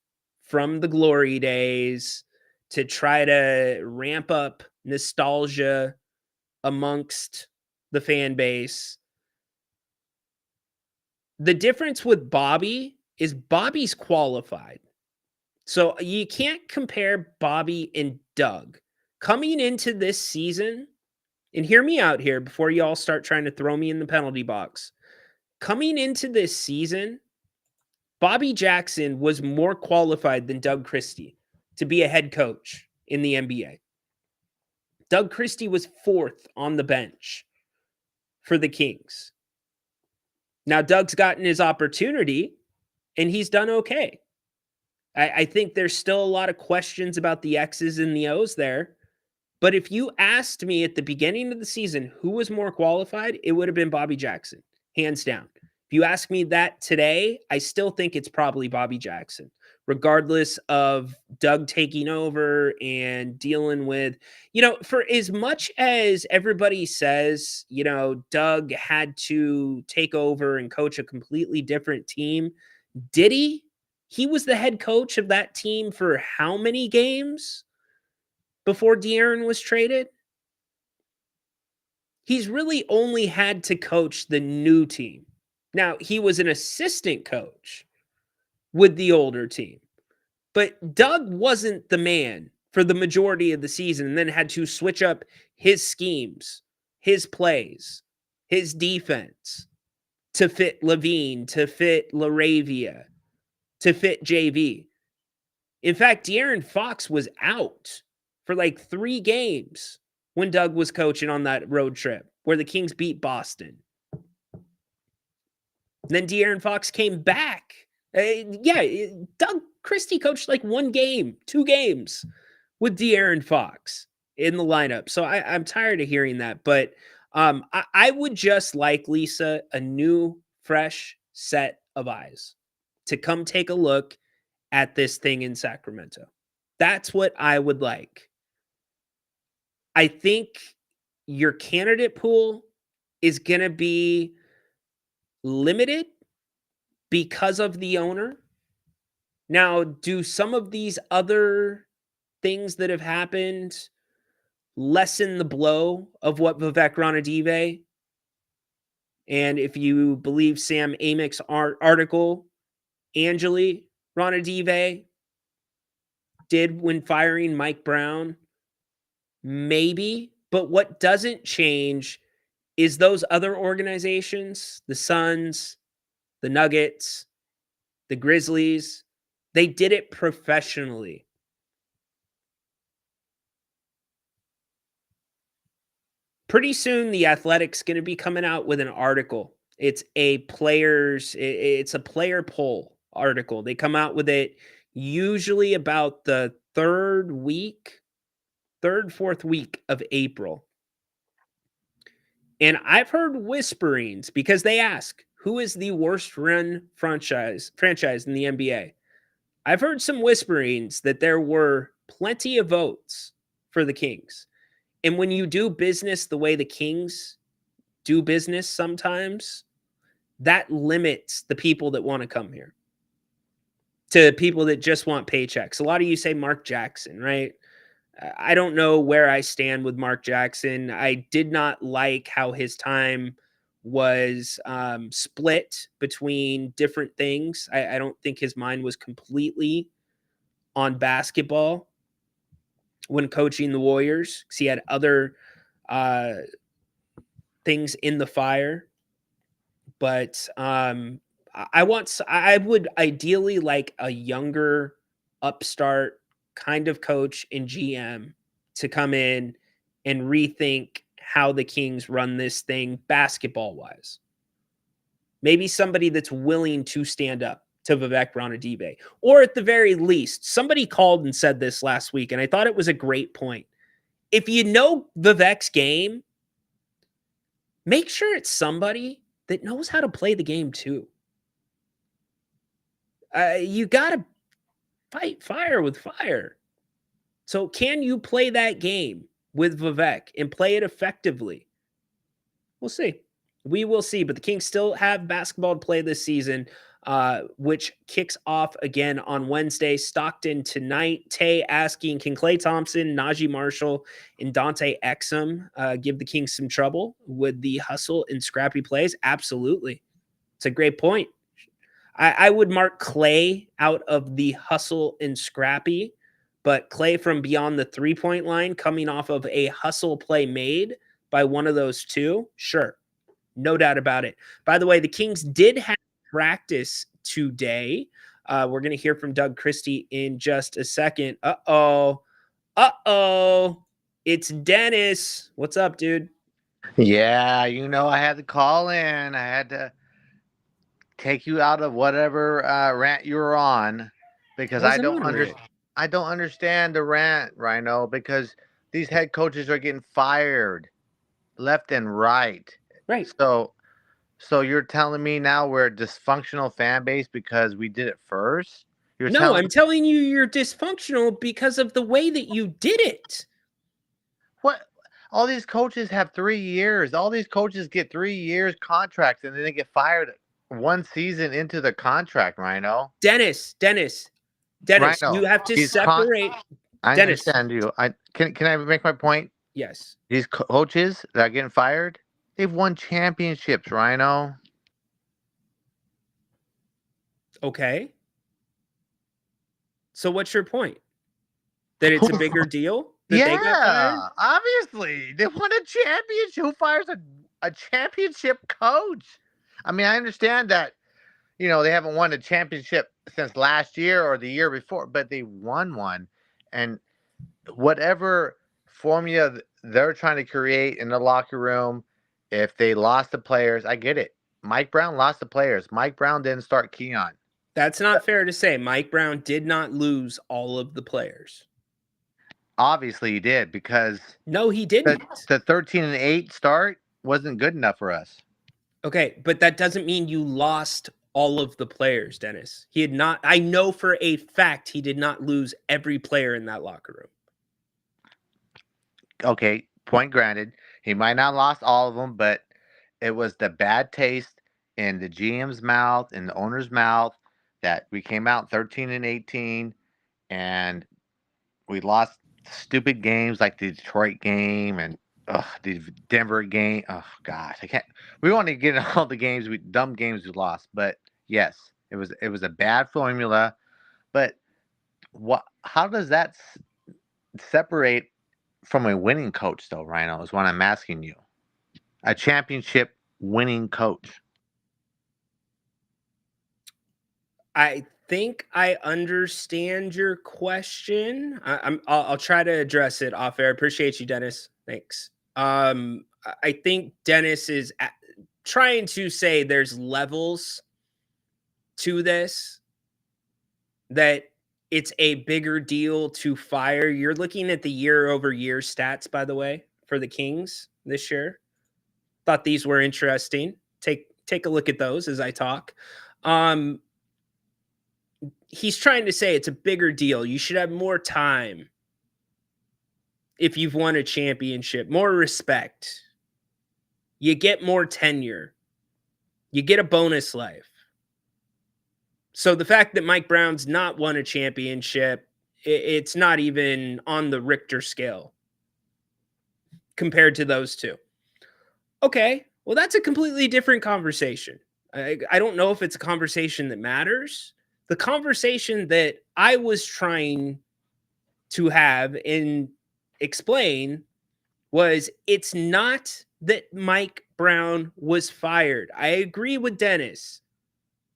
from the glory days to try to ramp up nostalgia amongst the fan base. The difference with Bobby is Bobby's qualified. So you can't compare Bobby and Doug. Coming into this season, and hear me out here before you all start trying to throw me in the penalty box. Coming into this season, Bobby Jackson was more qualified than Doug Christie to be a head coach in the NBA. Doug Christie was fourth on the bench for the Kings. Now, Doug's gotten his opportunity, and he's done okay. I think there's still a lot of questions about the X's and the O's there. But if you asked me at the beginning of the season who was more qualified, it would have been Bobby Jackson, hands down. If you ask me that today, I still think it's probably Bobby Jackson, regardless of Doug taking over and dealing with, for as much as everybody says, Doug had to take over and coach a completely different team. Did he? He was the head coach of that team for how many games before De'Aaron was traded? He's really only had to coach the new team. Now, he was an assistant coach with the older team, but Doug wasn't the man for the majority of the season and then had to switch up his schemes, his plays, his defense to fit Levine, to fit LaRavia, to fit JV. In fact, De'Aaron Fox was out for like 3 games when Doug was coaching on that road trip where the Kings beat Boston. And then De'Aaron Fox came back. Doug Christie coached like 1 game, 2 games with De'Aaron Fox in the lineup. So I'm tired of hearing that. But I would just like, Lisa, a new, fresh set of eyes to come take a look at this thing in Sacramento. That's what I would like. I think your candidate pool is going to be limited because of the owner. Now, do some of these other things that have happened lessen the blow of what Vivek Ranadive, and if you believe Sam Amick's article, Angeli Ranadive did when firing Mike Brown? Maybe. But what doesn't change is those other organizations, the Suns, the Nuggets, the Grizzlies, they did it professionally. Pretty soon, The Athletic's going to be coming out with an article. It's a player poll article. They come out with it usually about the fourth week of April. And I've heard whisperings because they ask, who is the worst run franchise in the NBA? I've heard some whisperings that there were plenty of votes for the Kings. And when you do business the way the Kings do business sometimes, that limits the people that want to come here to people that just want paychecks. A lot of you say Mark Jackson, right? I don't know where I stand with Mark Jackson. I did not like how his time was split between different things. I don't think his mind was completely on basketball when coaching the Warriors, because he had other things in the fire. But I would ideally like a younger upstart kind of coach and GM to come in and rethink how the Kings run this thing basketball wise. Maybe somebody that's willing to stand up to Vivek Ranadive, or at the very least, somebody called and said this last week, and I thought it was a great point. If you know Vivek's game, make sure it's somebody that knows how to play the game too. You got to fight fire with fire. So can you play that game with Vivek and play it effectively? We'll see. We will see. But the Kings still have basketball to play this season, which kicks off again on Wednesday. Stockton tonight. Tay asking, can Klay Thompson, Najee Marshall, and Dante Exum give the Kings some trouble with the hustle and scrappy plays? Absolutely. It's a great point. I would mark Klay out of the hustle and scrappy, but Klay from beyond the three-point line coming off of a hustle play made by one of those two, sure. No doubt about it. By the way, the Kings did have practice today. We're going to hear from Doug Christie in just a second. Uh-oh. It's Dennis. What's up, dude? Yeah, I had to call in. I had to take you out of whatever rant you were on, because I don't understand the rant, Rhino, because these head coaches are getting fired left and right. Right. So you're telling me now we're a dysfunctional fan base because we did it first? I'm telling you you're dysfunctional because of the way that you did it. What? All these coaches have 3 years. All these coaches get 3 years contracts, and then they get fired one season into the contract, Rhino. Dennis, Rhino, you have to separate. I understand you. Can I make my point? Yes. These coaches that are getting fired, they've won championships, Rhino. Okay. So what's your point? That it's a bigger deal? That they got fired? Obviously. They won a championship. Who fires a championship coach? I mean, I understand that, they haven't won a championship since last year or the year before, but they won one. And whatever formula they're trying to create in the locker room, if they lost the players, I get it. Mike Brown lost the players. Mike Brown didn't start Keon. That's not fair to say. Mike Brown did not lose all of the players. Obviously he did, because no, he didn't. The 13-8 start, wasn't good enough for us. Okay, but that doesn't mean you lost all of the players, Dennis. He had not. I know for a fact he did not lose every player in that locker room. Okay, point granted. He might not lost all of them, but it was the bad taste in the GM's mouth, in the owner's mouth, that we came out 13-18, and we lost stupid games like the Detroit game and the Denver game. Oh gosh, I can't. We want to get in all the dumb games we lost, but yes, it was a bad formula. But what? How does that separate from a winning coach, though, Rhino? Is what I'm asking you. A championship winning coach. I think I understand your question. I'll try to address it off air. Appreciate you, Dennis. Thanks. I think Dennis is trying to say there's levels to this, that it's a bigger deal to fire. You're looking at the year-over-year stats, by the way, for the Kings this year. Thought these were interesting. Take a look at those as I talk. He's trying to say it's a bigger deal. You should have more time if you've won a championship, more respect. You get more tenure. You get a bonus life. So the fact that Mike Brown's not won a championship, it's not even on the Richter scale compared to those two. Okay, well, that's a completely different conversation. I don't know if it's a conversation that matters. The conversation that I was trying to have and explain was it's not that Mike Brown was fired. I agree with Dennis.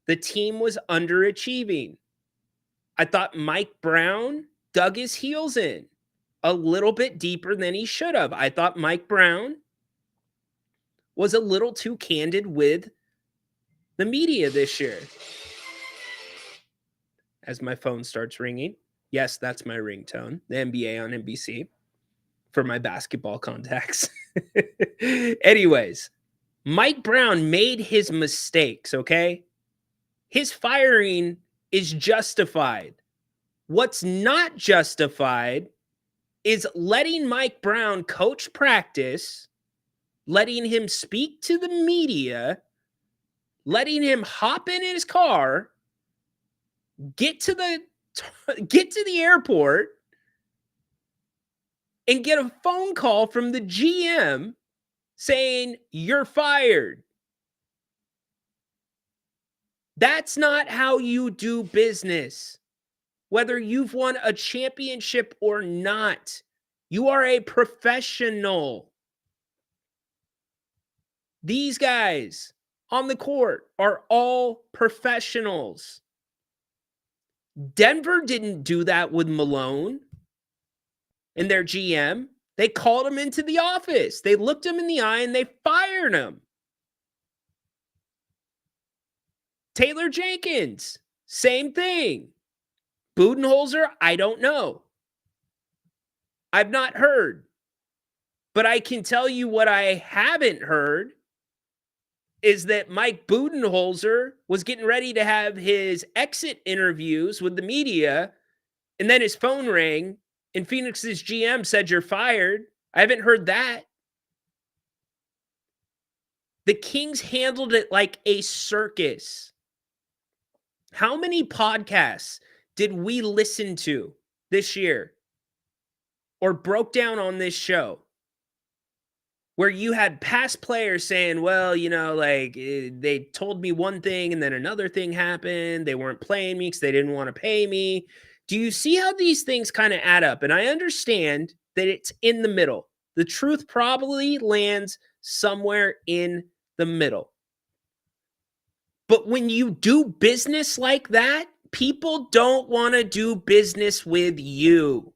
The team was underachieving. I thought Mike Brown dug his heels in a little bit deeper than he should have. I thought Mike Brown was a little too candid with the media this year. As my phone starts ringing. Yes, that's my ringtone. The NBA on NBC for my basketball contacts. Anyways, Mike Brown made his mistakes, okay? His firing is justified. What's not justified is letting Mike Brown coach practice, letting him speak to the media, letting him hop in his car, get to the airport, and get a phone call from the GM saying you're fired. That's not how you do business. Whether you've won a championship or not, you are a professional. These guys on the court are all professionals. Denver didn't do that with Malone and their GM. They called him into the office. They looked him in the eye and they fired him. Taylor Jenkins, same thing. Budenholzer, I don't know. I've not heard. But I can tell you what I haven't heard is that Mike Budenholzer was getting ready to have his exit interviews with the media, and then his phone rang, and Phoenix's GM said, you're fired. I haven't heard that. The Kings handled it like a circus. How many podcasts did we listen to this year or broke down on this show where you had past players saying, well, you know, like they told me one thing and then another thing happened. They weren't playing me because they didn't want to pay me. Do you see how these things kind of add up? And I understand that it's in the middle. The truth probably lands somewhere in the middle. But when you do business like that, people don't want to do business with you.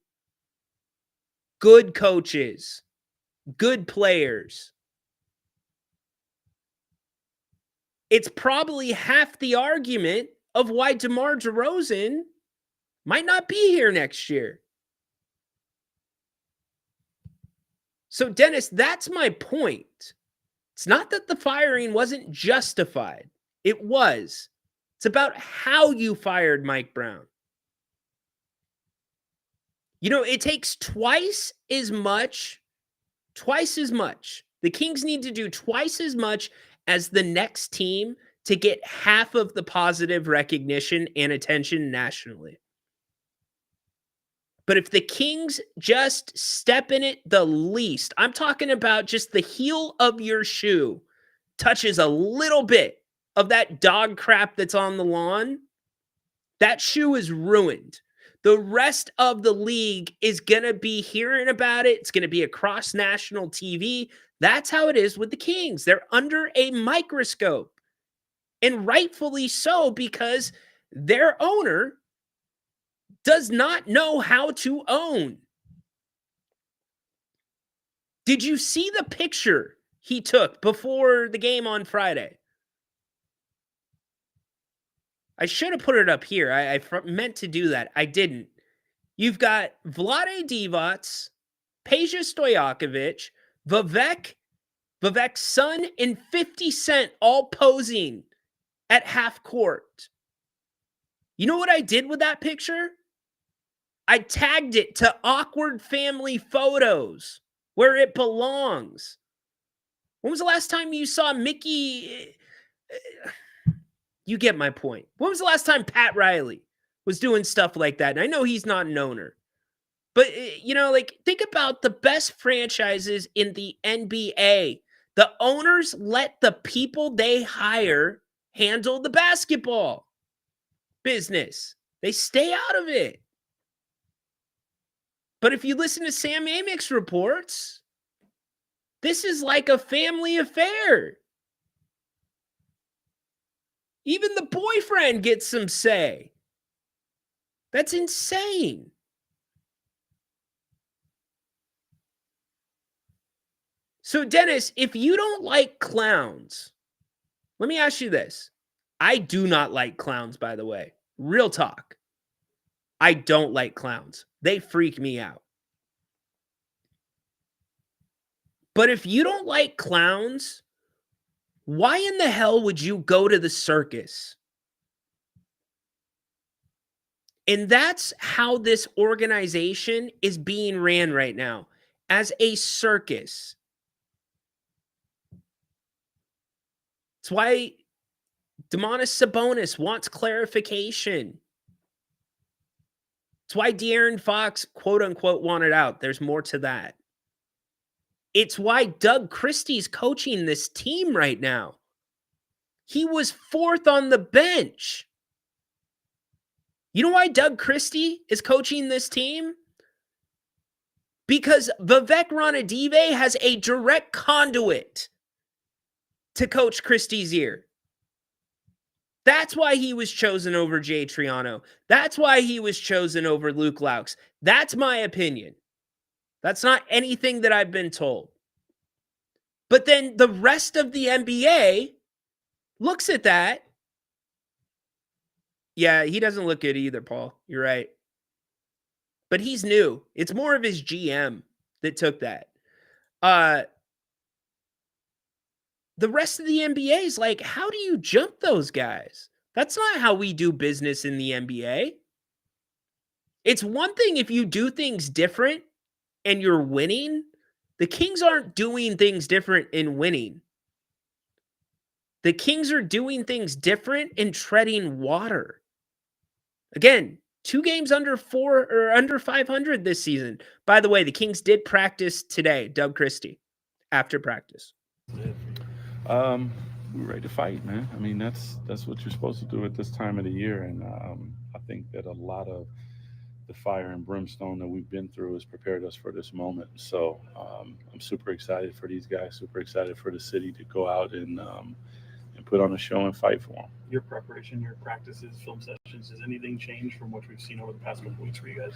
Good coaches, good players. It's probably half the argument of why DeMar DeRozan might not be here next year. So, Dennis, that's my point. It's not that the firing wasn't justified. It was. It's about how you fired Mike Brown. You know, it takes twice as much. The Kings need to do twice as much as the next team to get half of the positive recognition and attention nationally. But if the Kings just step in it the least, I'm talking about just the heel of your shoe touches a little bit of that dog crap that's on the lawn, that shoe is ruined. The rest of the league is going to be hearing about it. It's going to be across national TV. That's how it is with the Kings. They're under a microscope. And rightfully so, because their owner does not know how to own. Did you see the picture he took before the game on Friday? I should have put it up here. I meant to do that. I didn't. You've got Vlade Divac, Peja Stojakovic, Vivek's son, and 50 Cent all posing at half court. You know what I did with that picture? I tagged it to awkward family photos where it belongs. When was the last time you saw Mickey? You get my point. When was the last time Pat Riley was doing stuff like that? And I know he's not an owner. But, you know, like, think about the best franchises in the NBA. The owners let the people they hire handle the basketball business. They stay out of it. But if you listen to Sam Amick's reports, this is like a family affair. Even the boyfriend gets some say. That's insane. So, Dennis, if you don't like clowns, let me ask you this. I do not like clowns, by the way. Real talk. I don't like clowns. They freak me out. But if you don't like clowns, why in the hell would you go to the circus? And that's how this organization is being ran right now, as a circus. It's why Domantas Sabonis wants clarification. It's why De'Aaron Fox, quote unquote, wanted out. There's more to that. It's why Doug Christie's coaching this team right now. He was 4th on the bench. You know why Doug Christie is coaching this team? Because Vivek Ranadive has a direct conduit to Coach Christie's ear. That's why he was chosen over Jay Triano. That's why he was chosen over Luke Laux. That's my opinion. That's not anything that I've been told. But then the rest of the NBA looks at that. Yeah, he doesn't look good either, Paul. You're right. But he's new. It's more of his GM that took that. The rest of the NBA is like, how do you jump those guys? That's not how we do business in the NBA. It's one thing if you do things different and you're winning. The Kings aren't doing things different in winning. The Kings are doing things different and treading water. Again, 2 games under 500 this season. By the way, the Kings did practice today, Doug Christie, after practice. We're ready to fight, man. I mean, that's what you're supposed to do at this time of the year. And I think that a lot of the fire and brimstone that we've been through has prepared us for this moment. So I'm super excited for these guys, super excited for the city to go out and put on a show and fight for them. Your preparation, your practices, film sessions, has anything changed from what we've seen over the past couple weeks for you guys?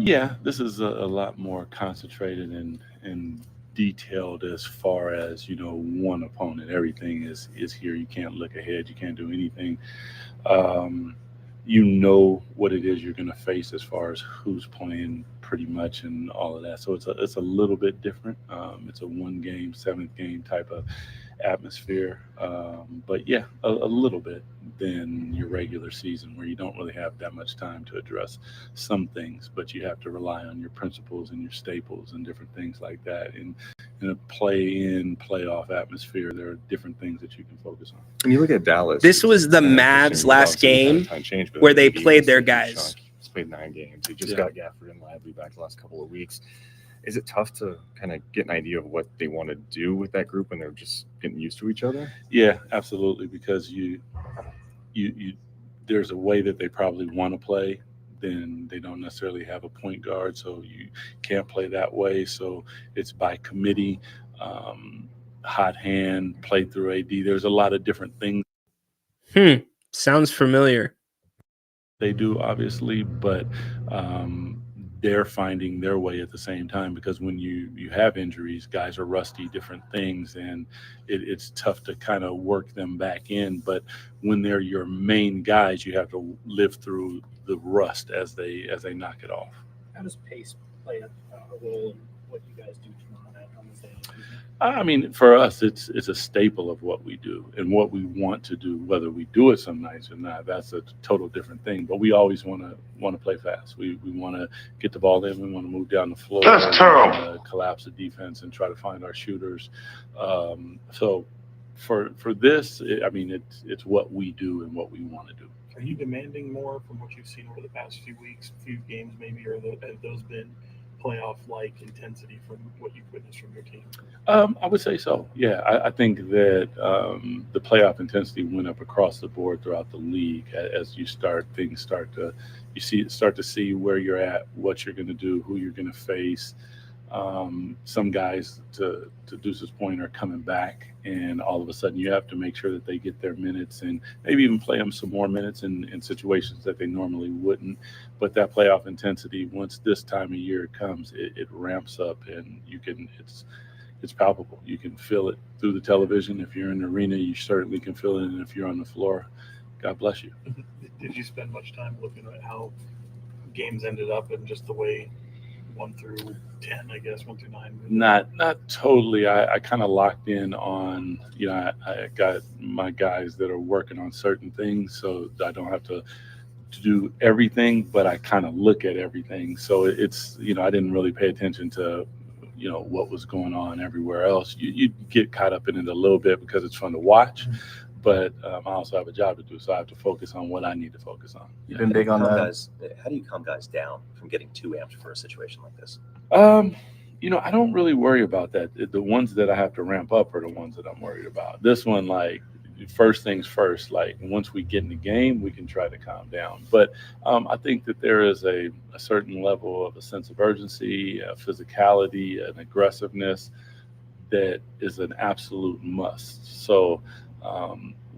Yeah, this is a lot more concentrated and detailed as far as, you know, one opponent. Everything is here. You can't look ahead. You can't do anything. you know what it is you're going to face as far as who's playing pretty much and all of that. So it's a little bit different. It's a 1 game, 7th game type of atmosphere. But yeah, a little bit than your regular season where you don't really have that much time to address some things, but you have to rely on your principles and your staples and different things like that. And in a play-in, playoff atmosphere, there are different things that you can focus on. When you look at Dallas, This was the Mavs last game where they played their guys. He's played 9 games. He just Yeah. got Gafford and Lively back the last couple of weeks. Is it tough to kind of get an idea of what they want to do with that group when they're just getting used to each other? Yeah, absolutely. Because you there's a way that they probably want to play. Then they don't necessarily have a point guard, so you can't play that way. So it's by committee, hot hand, play through AD. There's a lot of different things Sounds familiar. they do, obviously, but they're finding their way at the same time, because when you have injuries, guys are rusty, different things, and it's tough to kind of work them back in. But when they're your main guys, you have to live through the rust as they knock it off. How does pace play a role in what you guys do tomorrow night on Wednesday? I mean, for us, it's a staple of what we do and what we want to do. Whether we do it some nights or not, that's a total different thing. But we always want to play fast. We want to get the ball in. We want to move down the floor. That's terrible. We wanna collapse the defense and try to find our shooters. So for this, it's what we do and what we want to do. Are you demanding more from what you've seen over the past few weeks, few games maybe, or have those been playoff-like intensity from what you've witnessed from your team? I would say so. Yeah, I think that the playoff intensity went up across the board throughout the league as things start to see where you're at, what you're going to do, who you're going to face. Some guys, to Deuce's point, are coming back, and all of a sudden you have to make sure that they get their minutes and maybe even play them some more minutes in situations that they normally wouldn't. But that playoff intensity, once this time of year comes, it ramps up, and it's palpable. You can feel it through the television. If you're in the arena, you certainly can feel it, and if you're on the floor, God bless you. Did you spend much time looking at how games ended up and just the way 1 through 10, I guess, 1 through 9? Not totally. I kind of locked in on, I got my guys that are working on certain things, so I don't have to do everything, but I kind of look at everything. So it's, I didn't really pay attention to, what was going on everywhere else. You get caught up in it a little bit because it's fun to watch, but I also have a job to do, so I have to focus on what I need to focus on. You've been big on that. How do you calm guys down from getting too amped for a situation like this? I don't really worry about that. The ones that I have to ramp up are the ones that I'm worried about. This one, like, first things first, like once we get in the game, we can try to calm down. But I think that there is a certain level of a sense of urgency, a physicality, an aggressiveness that is an absolute must. So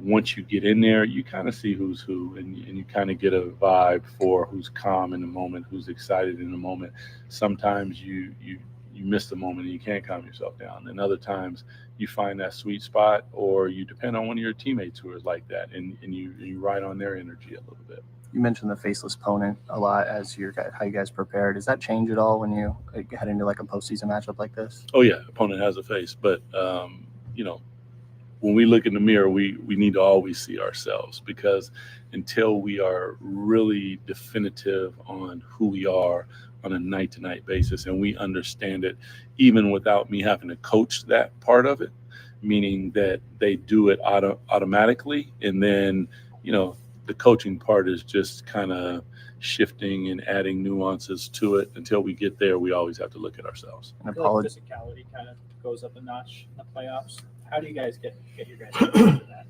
once you get in there, you kind of see who's who, and you kind of get a vibe for who's calm in the moment, who's excited in the moment. Sometimes you miss the moment and you can't calm yourself down. And other times you find that sweet spot, or you depend on one of your teammates who is like that, and you ride on their energy a little bit. You mentioned the faceless opponent a lot as how you guys prepare. Does that change at all when you head into like a postseason matchup like this? Oh yeah, opponent has a face, but when we look in the mirror, we need to always see ourselves, because until we are really definitive on who we are on a night-to-night basis, and we understand it even without me having to coach that part of it, meaning that they do it automatically, and then the coaching part is just kind of shifting and adding nuances to it. Until we get there, we always have to look at ourselves. I feel like physicality kind of goes up a notch in the playoffs. How do you guys get your guys into that?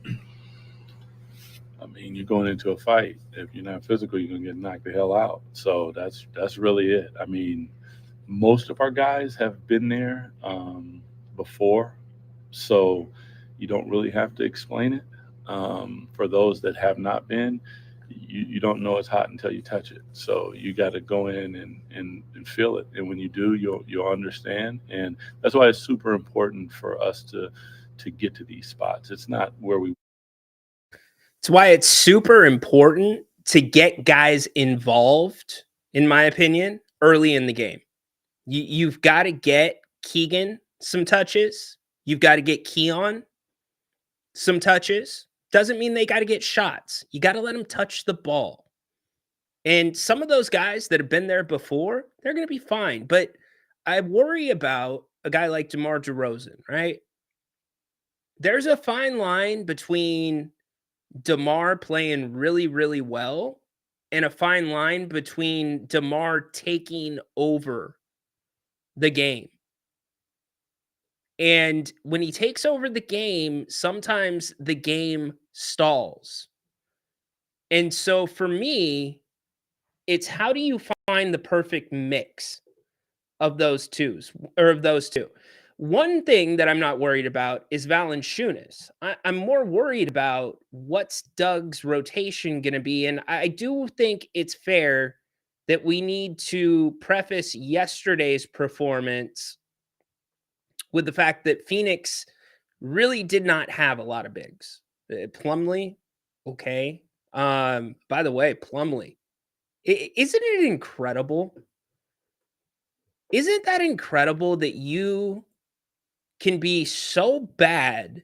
I mean, you're going into a fight. If you're not physical, you're going to get knocked the hell out. So that's really it. I mean, most of our guys have been there before, so you don't really have to explain it. For those that have not been, you don't know it's hot until you touch it. So you got to go in and feel it. And when you do, you'll understand. And that's why it's super important for us to get to these spots. It's not where we. It's why it's super important to get guys involved, in my opinion, early in the game. You've got to get Keegan some touches. You've got to get Keon some touches. Doesn't mean they got to get shots. You got to let them touch the ball. And some of those guys that have been there before, they're going to be fine. But I worry about a guy like DeMar DeRozan, right? There's a fine line between DeMar playing really, really well and a fine line between DeMar taking over the game. And when he takes over the game, sometimes the game stalls. And so for me, it's how do you find the perfect mix of those two? One thing that I'm not worried about is Valanciunas. I'm more worried about what's Doug's rotation going to be. And I do think it's fair that we need to preface yesterday's performance with the fact that Phoenix really did not have a lot of bigs. Plumlee, okay. By the way, Plumlee, isn't it incredible? Isn't that incredible that you can be so bad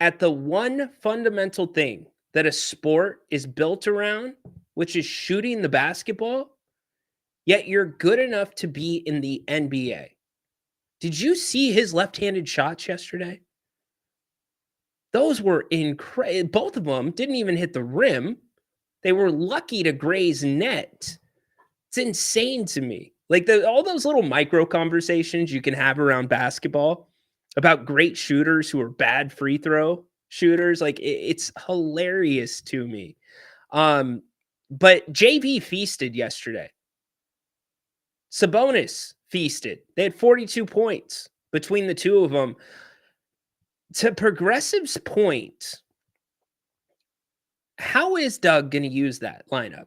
at the one fundamental thing that a sport is built around, which is shooting the basketball, yet you're good enough to be in the NBA? Did you see his left-handed shots yesterday? Those were incredible. Both of them didn't even hit the rim. They were lucky to graze net. It's insane to me. Like all those little micro conversations you can have around basketball about great shooters who are bad free throw shooters. Like it's hilarious to me. But JV feasted yesterday. Sabonis feasted. They had 42 points between the two of them. To Progressive's point, how is Doug going to use that lineup?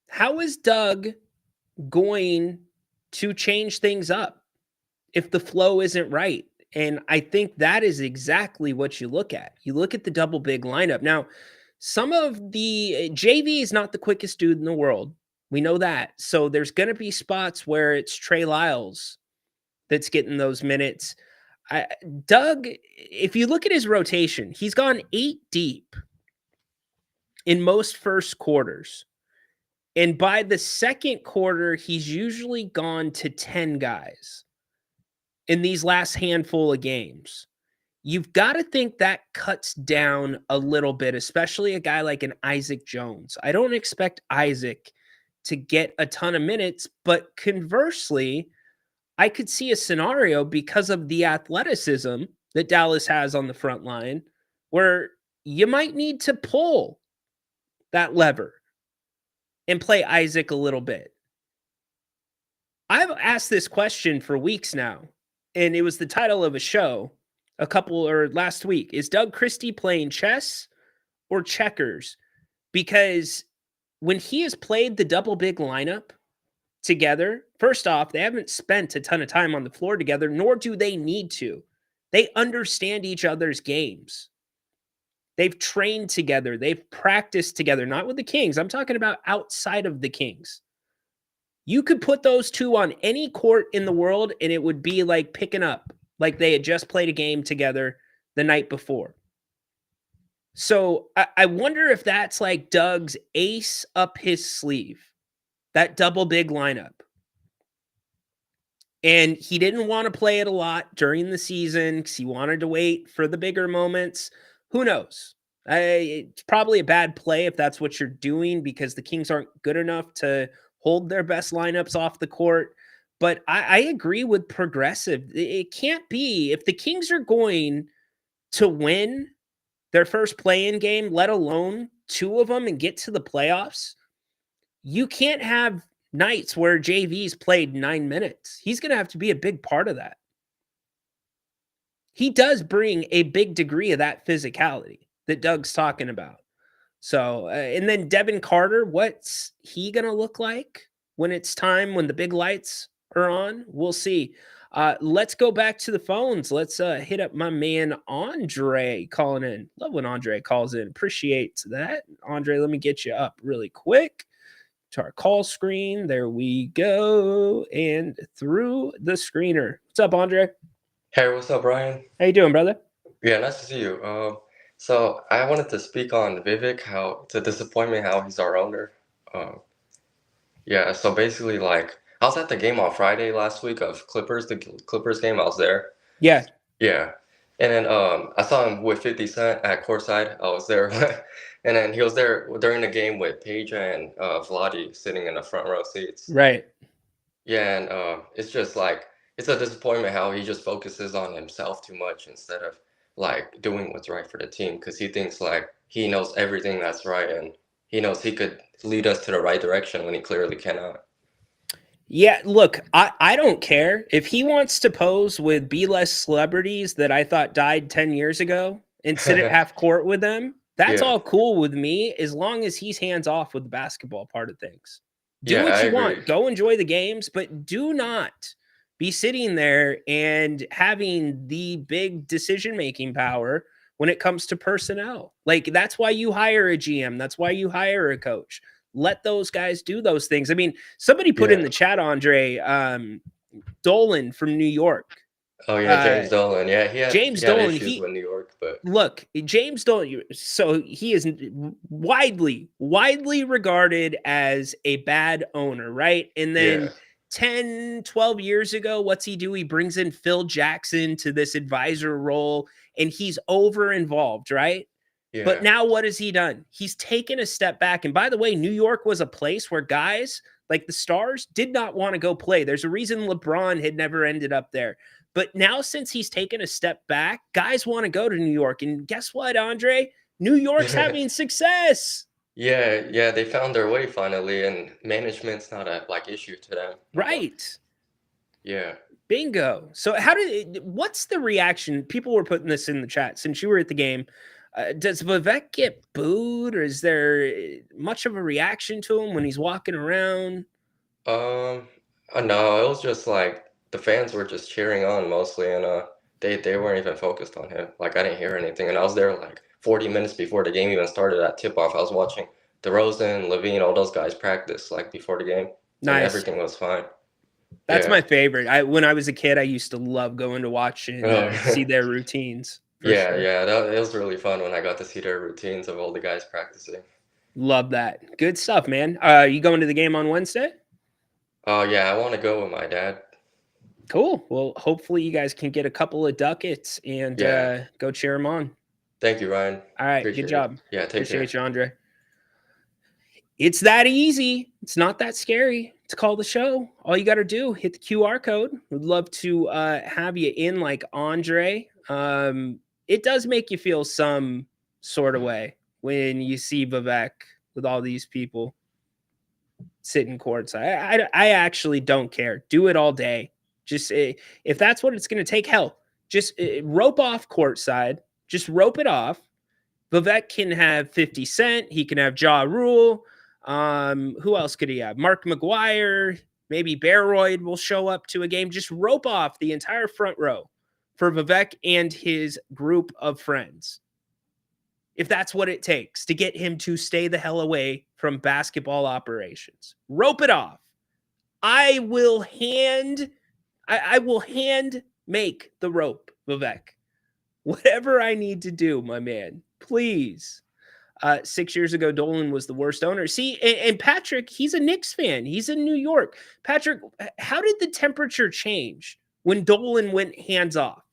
How is Doug going to change things up if the flow isn't right? And I think that is exactly what you look at. You look at the double big lineup. Now, some of the JV is not the quickest dude in the world. We know that. So there's going to be spots where it's Trey Lyles that's getting those minutes. Doug, if you look at his rotation, he's gone 8 deep in most first quarters. And by the second quarter, he's usually gone to 10 guys in these last handful of games. You've got to think that cuts down a little bit, especially a guy like an Isaac Jones. I don't expect Isaac to get a ton of minutes, but conversely, I could see a scenario because of the athleticism that Dallas has on the front line where you might need to pull that lever and play Isaac a little bit. I've asked this question for weeks now, and it was the title of a show last week. Is Doug Christie playing chess or checkers? Because when he has played the double big lineup together, first off, they haven't spent a ton of time on the floor together, nor do they need to. They understand each other's games. They've trained together. They've practiced together, not with the Kings. I'm talking about outside of the Kings. You could put those two on any court in the world, and it would be like picking up, like they had just played a game together the night before. So I wonder if that's like Doug's ace up his sleeve, that double big lineup. And he didn't want to play it a lot during the season because he wanted to wait for the bigger moments. Who knows? It's probably a bad play if that's what you're doing because the Kings aren't good enough to hold their best lineups off the court. But I agree with Progressive. It can't be. If the Kings are going to win their first play-in game, let alone 2 of them, and get to the playoffs, you can't have nights where JV's played 9 minutes. He's going to have to be a big part of that. He does bring a big degree of that physicality that Doug's talking about. So, and then Devin Carter, what's he going to look like when it's time, when the big lights are on? We'll see. Let's go back to the phones. Let's hit up my man Andre calling in. Love when Andre calls in. Appreciate that. Andre, let me get you up really quick to our call screen. There we go. And through the screener. What's up, Andre? Hey, what's up, Ryan? How you doing, brother? Yeah, nice to see you. So I wanted to speak on Vivek, how it's a disappointment how he's our owner. Yeah, so basically, like, I was at the game on Friday last week of Clippers, the Clippers game. I was there. Yeah. Yeah. And then I saw him with 50 Cent at courtside. I was there. And then he was there during the game with Pedro and Vladi sitting in the front row seats. Right. Yeah, and it's just like, it's a disappointment how he just focuses on himself too much instead of like doing what's right for the team, because he thinks like he knows everything that's right and he knows he could lead us to the right direction when he clearly cannot. Yeah, look, I don't care. If he wants to pose with B-less celebrities that I thought died 10 years ago and sit at half court with them, that's Yeah. all cool with me, as long as he's hands off with the basketball part of things. Do Yeah, what I you want. agree. Go enjoy the games, but do not be sitting there and having the big decision-making power when it comes to personnel. Like, that's why you hire a GM. That's why you hire a coach. Let those guys do those things. I mean, somebody put in Yeah. the chat, Andre, Dolan from New York. Oh yeah, James Dolan. Yeah, James he had Dolan, issues with New York, but Look, James Dolan, so he is widely regarded as a bad owner, right? And then yeah. 10, 12 years ago, what's he do? He brings in Phil Jackson to this advisor role, and he's over involved, right? Yeah. But now what has he done? He's taken a step back. And by the way, New York was a place where guys like the Stars did not want to go play. There's a reason LeBron had never ended up there. But now, since he's taken a step back, guys want to go to New York. And guess what, Andre? New York's having success. Yeah, they found their way finally, and management's not a like issue to them. Right. Yeah. Bingo. So what's the reaction? People were putting this in the chat since you were at the game. Does Vivek get booed, or is there much of a reaction to him when he's walking around? No, it was just like the fans were just cheering on mostly, and they weren't even focused on him. Like I didn't hear anything, and I was there like 40 minutes before the game even started at tip-off. I was watching DeRozan, Levine, all those guys practice like before the game. Nice. And everything was fine. That's Yeah. my favorite. When I was a kid, I used to love going to watch and see their routines. for Yeah, sure. it was really fun when I got to see their routines of all the guys practicing. Love that. Good stuff, man. You going to the game on Wednesday? Yeah, I want to go with my dad. Cool. Well, hopefully you guys can get a couple of ducats and Yeah. go cheer them on. Thank you, Ryan. All right. Appreciate Good it. job. Yeah, take care. Appreciate you, Andre. It's that easy. It's not that scary to call the show. All you got to do, hit the QR code. We'd love to have you in like Andre. It does make you feel some sort of way when you see Vivek with all these people sitting courtside. I actually don't care. Do it all day. Just if that's what it's going to take, hell, just rope off courtside. Just rope it off. Vivek can have 50 Cent. He can have Ja Rule. Who else could he have? Mark McGuire. Maybe Baroyd will show up to a game. Just rope off the entire front row for Vivek and his group of friends. If that's what it takes to get him to stay the hell away from basketball operations. Rope it off. I will hand make the rope, Vivek. Whatever I need to do, my man. Please. 6 years ago, Dolan was the worst owner. See, and Patrick, he's a Knicks fan. He's in New York. Patrick, how did the temperature change when Dolan went hands off?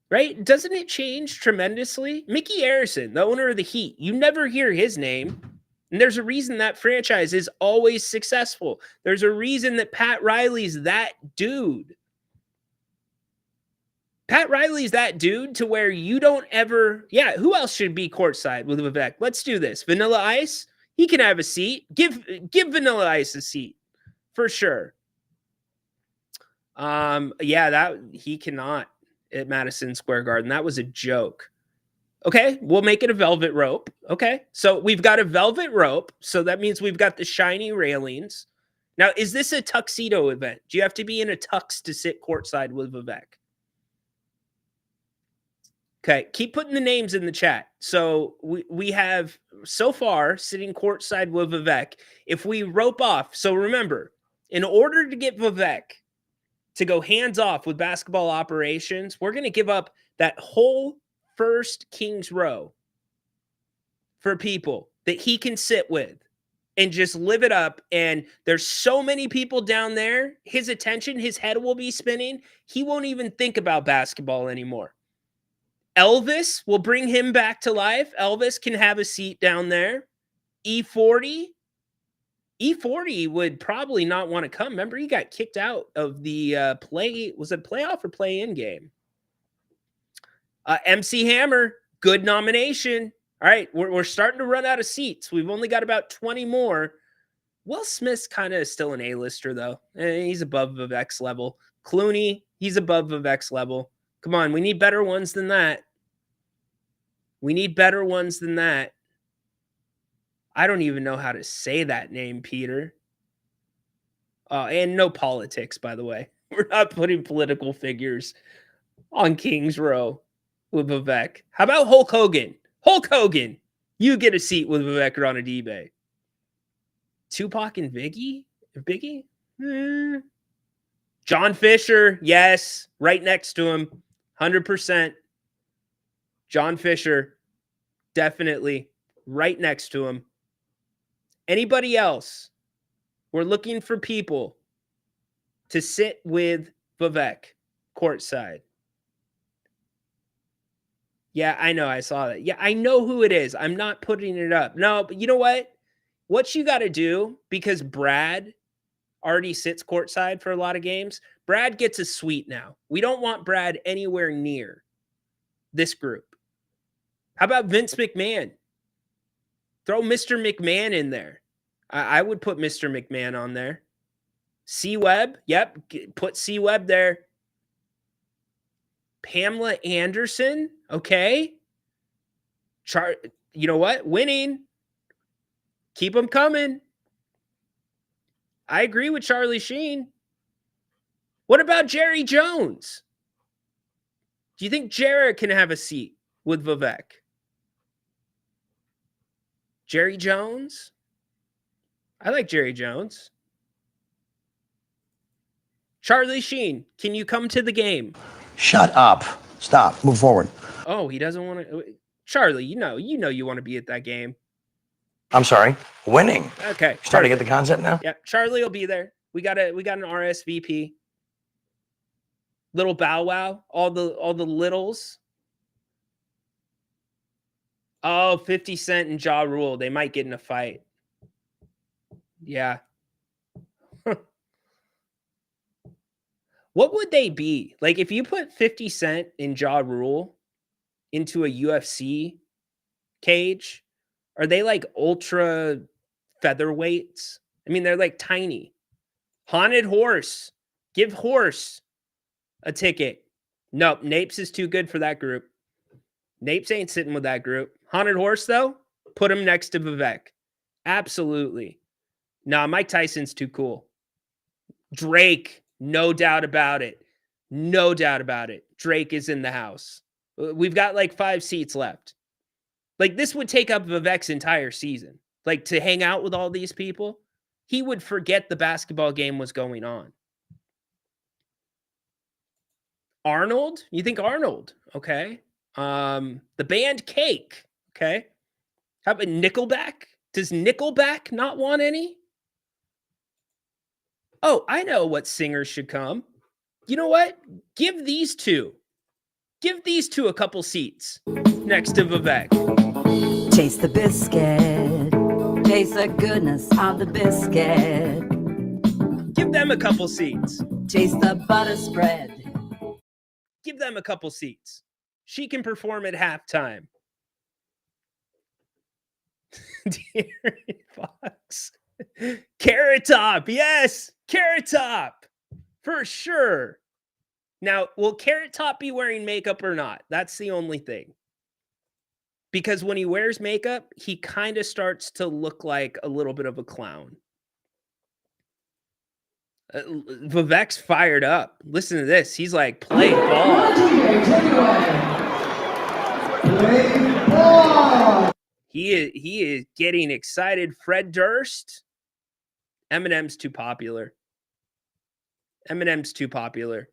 Right? Doesn't it change tremendously? Mickey Arison, the owner of the Heat, you never hear his name. And there's a reason that franchise is always successful. There's a reason that Pat Riley's that dude. Pat Riley's that dude to where you don't ever... Yeah, who else should be courtside with Vivek? Let's do this. Vanilla Ice, he can have a seat. Give Vanilla Ice a seat for sure. Yeah, that he cannot at Madison Square Garden. That was a joke. Okay, we'll make it a velvet rope. Okay, so we've got a velvet rope. So that means we've got the shiny railings. Now, is this a tuxedo event? Do you have to be in a tux to sit courtside with Vivek? Okay, keep putting the names in the chat. So we have so far sitting courtside with Vivek. If we rope off, so remember, in order to get Vivek to go hands off with basketball operations, we're going to give up that whole first Kings row for people that he can sit with and just live it up. And there's so many people down there, his attention, his head will be spinning. He won't even think about basketball anymore. Elvis will bring him back to life. Elvis can have a seat down there. E40 would probably not want to come. Remember, he got kicked out of the was it playoff or play-in game? MC Hammer, good nomination. All right, we're starting to run out of seats. We've only got about 20 more. Will Smith's kind of still an A-lister, though. He's above Vivek's level. Clooney, he's above Vivek's level. Come on, we need better ones than that. We need better ones than that. I don't even know how to say that name, Peter. And no politics, by the way. We're not putting political figures on Kings Row with Vivek. How about Hulk Hogan? Hulk Hogan, you get a seat with Vivek Ranadive. Tupac and Biggie? John Fisher, yes, right next to him, 100%. John Fisher, definitely right next to him. Anybody else? We're looking for people to sit with Vivek courtside. Yeah, I know. I saw that. Yeah, I know who it is. I'm not putting it up. No, but you know what? What you got to do, because Brad already sits courtside for a lot of games, Brad gets a suite now. We don't want Brad anywhere near this group. How about Vince McMahon? Throw Mr. McMahon in there. I would put Mr. McMahon on there. C-Web, yep, put C-Web there. Pamela Anderson, okay. You know what? Winning. Keep them coming. I agree with Charlie Sheen. What about Jerry Jones? Do you think Jared can have a seat with Vivek? Jerry Jones? I like Jerry Jones. Charlie Sheen, can you come to the game? Shut up. Stop. Move forward. Oh, he doesn't want to. Charlie, you know you want to be at that game. I'm sorry. Winning. Okay. Starting to get the concept now? Yeah, Charlie will be there. We got an RSVP. Little Bow Wow, all the littles. Oh, 50 Cent and Ja Rule. They might get in a fight. Yeah. What would they be? Like, if you put 50 Cent and Ja Rule into a UFC cage, are they like ultra featherweights? I mean, they're like tiny. Haunted Horse. Give Horse a ticket. Nope, Napes is too good for that group. Napes ain't sitting with that group. Haunted Horse, though, put him next to Vivek. Absolutely. Nah, Mike Tyson's too cool. Drake, no doubt about it. No doubt about it. Drake is in the house. We've got like 5 seats left. Like, this would take up Vivek's entire season. Like, to hang out with all these people, he would forget the basketball game was going on. Arnold? You think Arnold? Okay. The band Cake. Okay. How about Nickelback? Does Nickelback not want any? Oh, I know what singers should come. You know what? Give these two a couple seats next to Vivek. Taste the biscuit. Taste the goodness of the biscuit. Give them a couple seats. Taste the butter spread. Give them a couple seats. She can perform at halftime. De'Aaron Fox. Carrot Top. Yes. Carrot Top. For sure. Now, will Carrot Top be wearing makeup or not? That's the only thing. Because when he wears makeup, he kind of starts to look like a little bit of a clown. Vivek's fired up. Listen to this. He's like, play ball. Legendary, take it away. Play ball. He is getting excited. Fred Durst. Eminem's too popular. Eminem's too popular.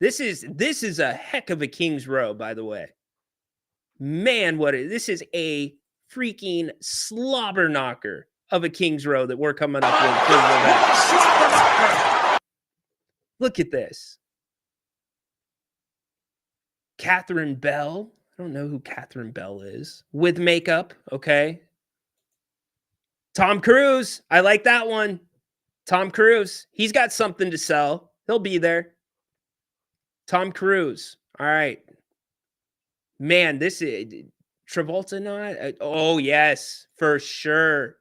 This is a heck of a King's Row, by the way. Man, this is a freaking slobber knocker of a King's Row that we're coming up with. Look at this. Catherine Bell. I don't know who Catherine Bell is. With makeup, okay. Tom Cruise. I like that one. Tom Cruise. He's got something to sell. He'll be there. Tom Cruise. All right. Man, this is Travolta not? Oh, yes, for sure.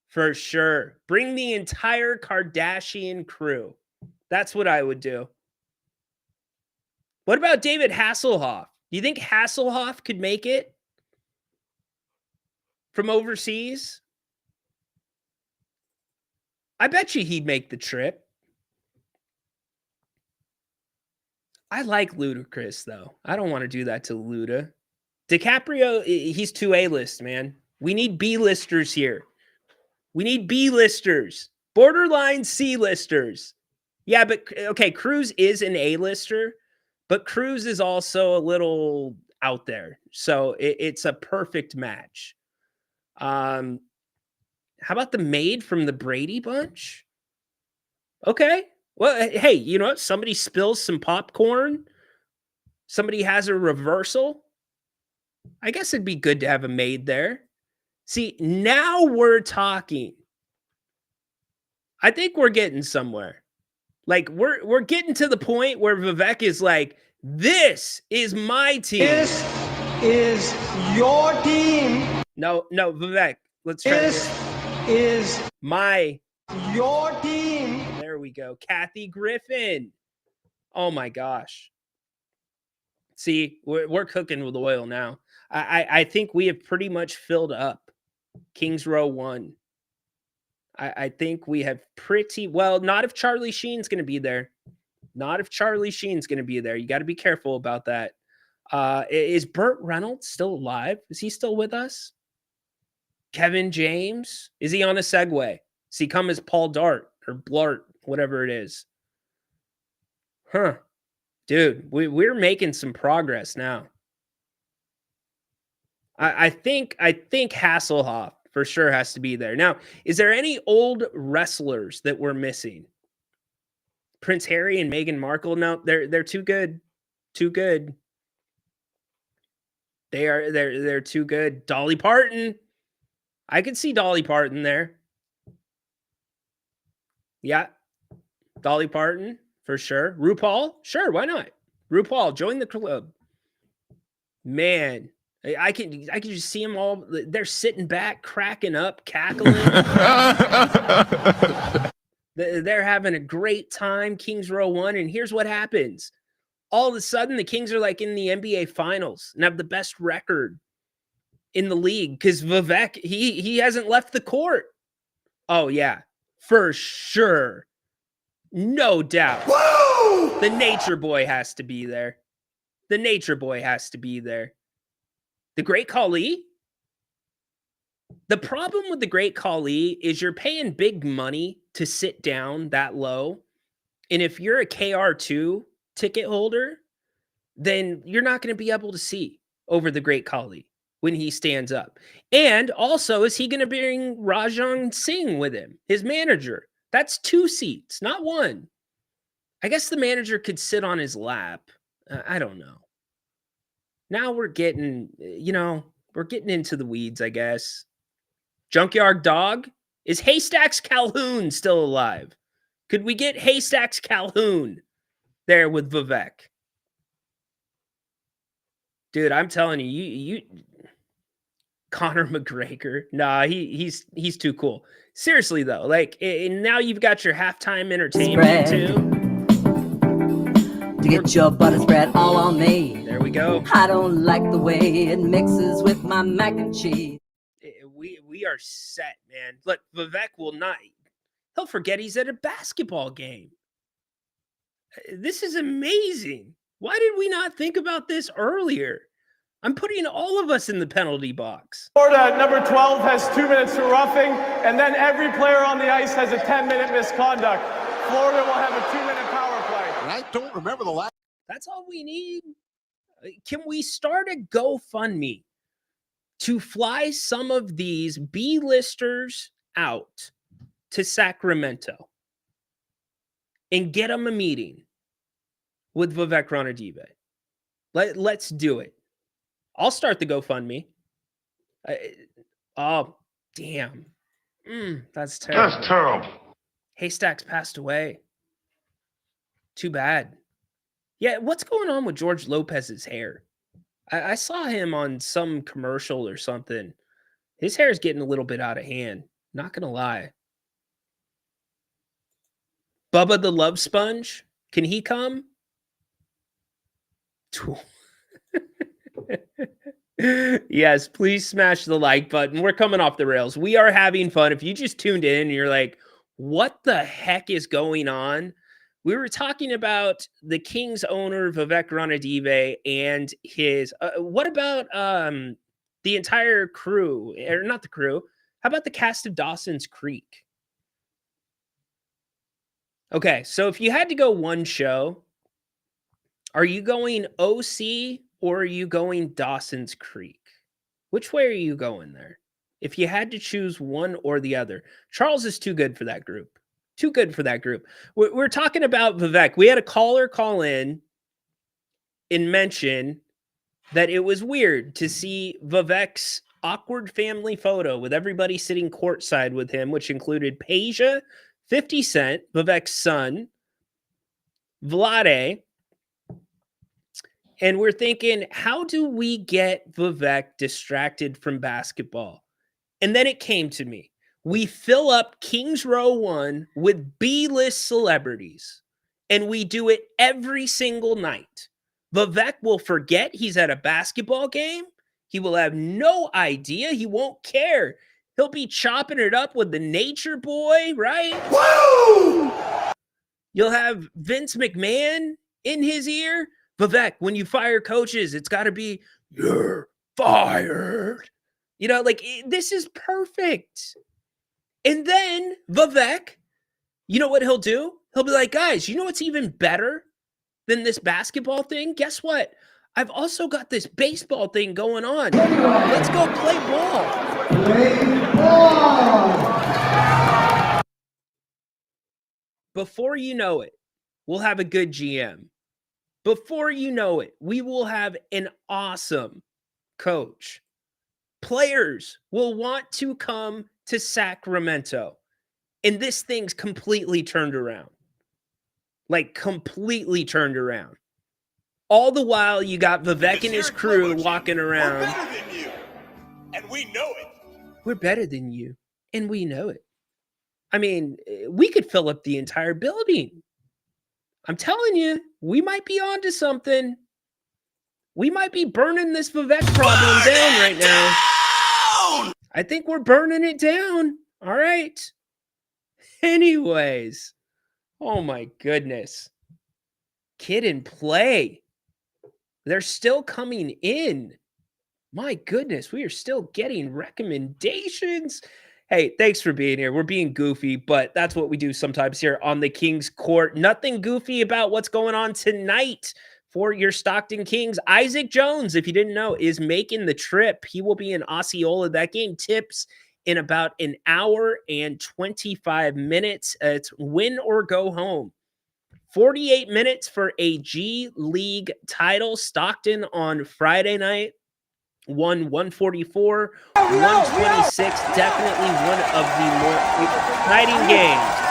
For sure. Bring the entire Kardashian crew. That's what I would do. What about David Hasselhoff? Do you think Hasselhoff could make it from overseas? I bet you he'd make the trip. I like Ludacris, though. I don't want to do that to Luda. DiCaprio, he's too A-list, man. We need B-listers here. We need B-listers. Borderline C-listers. Yeah, but, okay, Cruise is an A-lister, but Cruise is also a little out there. So it's a perfect match. How about the maid from the Brady Bunch? Okay. Well, hey, you know what? Somebody spills some popcorn. Somebody has a reversal. I guess it'd be good to have a maid there. See, now we're talking. I think we're getting somewhere. Like, we're getting to the point where Vivek is like, this is my team. This is your team. No, Vivek. Let's try this. Is your team. There we go. Kathy Griffin. Oh my gosh. See, we're cooking with oil now. I think we have pretty much filled up King's Row 1. I think we have pretty well, not if Charlie Sheen's going to be there. Not if Charlie Sheen's going to be there. You got to be careful about that. Is Burt Reynolds still alive? Is he still with us? Kevin James? Is he on a Segway? Does he come as Paul Dart or Blart, whatever it is? Huh. Dude, we're making some progress now. I think Hasselhoff for sure has to be there. Now, is there any old wrestlers that we're missing? Prince Harry and Meghan Markle? No, they're too good. Too good. They're too good. Dolly Parton. I could see Dolly Parton there. Yeah. Dolly Parton, for sure. RuPaul? Sure, why not? RuPaul, join the club. Man, I can just see them all. They're sitting back, cracking up, cackling. They're having a great time, Kings Row 1. And here's what happens. All of a sudden, the Kings are like in the NBA Finals and have the best record in the league because Vivek, he hasn't left the court. Oh, yeah, for sure. No doubt. Woo! The Nature Boy has to be there. The Nature Boy has to be there. The Great Khali? The problem with the Great Khali is you're paying big money to sit down that low. And if you're a KR2 ticket holder, then you're not going to be able to see over the Great Khali when he stands up. And also, is he going to bring Rajang Singh with him, his manager? That's 2 seats, not 1. I guess the manager could sit on his lap. I don't know. Now we're getting, we're getting into the weeds, I guess. Junkyard Dog? Is Haystacks Calhoun still alive? Could we get Haystacks Calhoun there with Vivek? Dude, I'm telling you, Conor McGregor. Nah, he's too cool. Seriously though, like now you've got your halftime entertainment too. To get your butter spread all on me. There we go. I don't like the way it mixes with my mac and cheese. We are set, man. Look, Vivek will not. He'll forget he's at a basketball game. This is amazing. Why did we not think about this earlier? I'm putting all of us in the penalty box. Florida, number 12, has 2 minutes for roughing, and then every player on the ice has a 10-minute misconduct. Florida will have a 2-minute power play. And I don't remember the last. That's all we need. Can we start a GoFundMe to fly some of these B-listers out to Sacramento and get them a meeting with Vivek Ranadive? Let's do it. I'll start the GoFundMe. Oh, damn. That's terrible. That's terrible. Haystacks passed away. Too bad. Yeah, what's going on with George Lopez's hair? I saw him on some commercial or something. His hair is getting a little bit out of hand. Not going to lie. Bubba the Love Sponge, can he come? Yes, please smash the like button. We're coming off the rails. We are having fun. If you just tuned in and you're like, what the heck is going on? We were talking about the Kings owner, Vivek Ranadive, and his, what about the entire crew, or not the crew? How about the cast of Dawson's Creek? Okay, so if you had to go one show, are you going OC or are you going Dawson's Creek? Which way are you going there? If you had to choose one or the other. Charles is too good for that group. Too good for that group. We're talking about Vivek. We had a caller call in and mention that it was weird to see Vivek's awkward family photo with everybody sitting courtside with him, which included Peja, 50 Cent, Vivek's son, Vlade. And we're thinking, how do we get Vivek distracted from basketball? And then it came to me. We fill up Kings Row 1 with B-list celebrities, and we do it every single night. Vivek will forget he's at a basketball game. He will have no idea. He won't care. He'll be chopping it up with the Nature Boy, right? Woo! You'll have Vince McMahon in his ear. Vivek, when you fire coaches, it's got to be, you're fired. You know, like, this is perfect. And then Vivek, you know what he'll do? He'll be like, guys, you know what's even better than this basketball thing? Guess what? I've also got this baseball thing going on. Let's go play ball. Play ball. Before you know it, we'll have a good GM. Before you know it, we will have an awesome coach. Players will want to come to Sacramento. And this thing's completely turned around. Like, completely turned around. All the while, you got Vivek and his crew walking around. We're better than you, and we know it. We're better than you, and we know it. I mean, we could fill up the entire building. I'm telling you, we might be onto something. We might be burning this Vivek problem down right now. I think we're burning it down. All right. Anyways. Oh my goodness. Kid and Play. They're still coming in. My goodness, we are still getting recommendations. Hey, thanks for being here. We're being goofy, but that's what we do sometimes here on the Kings Court. Nothing goofy about what's going on tonight for your Stockton Kings. Isaac Jones, if you didn't know, is making the trip. He will be in Osceola. That game tips in about an hour and 25 minutes. It's win or go home. 48 minutes for a G League title. Stockton on Friday night won 144, 126. Definitely one of the more exciting games.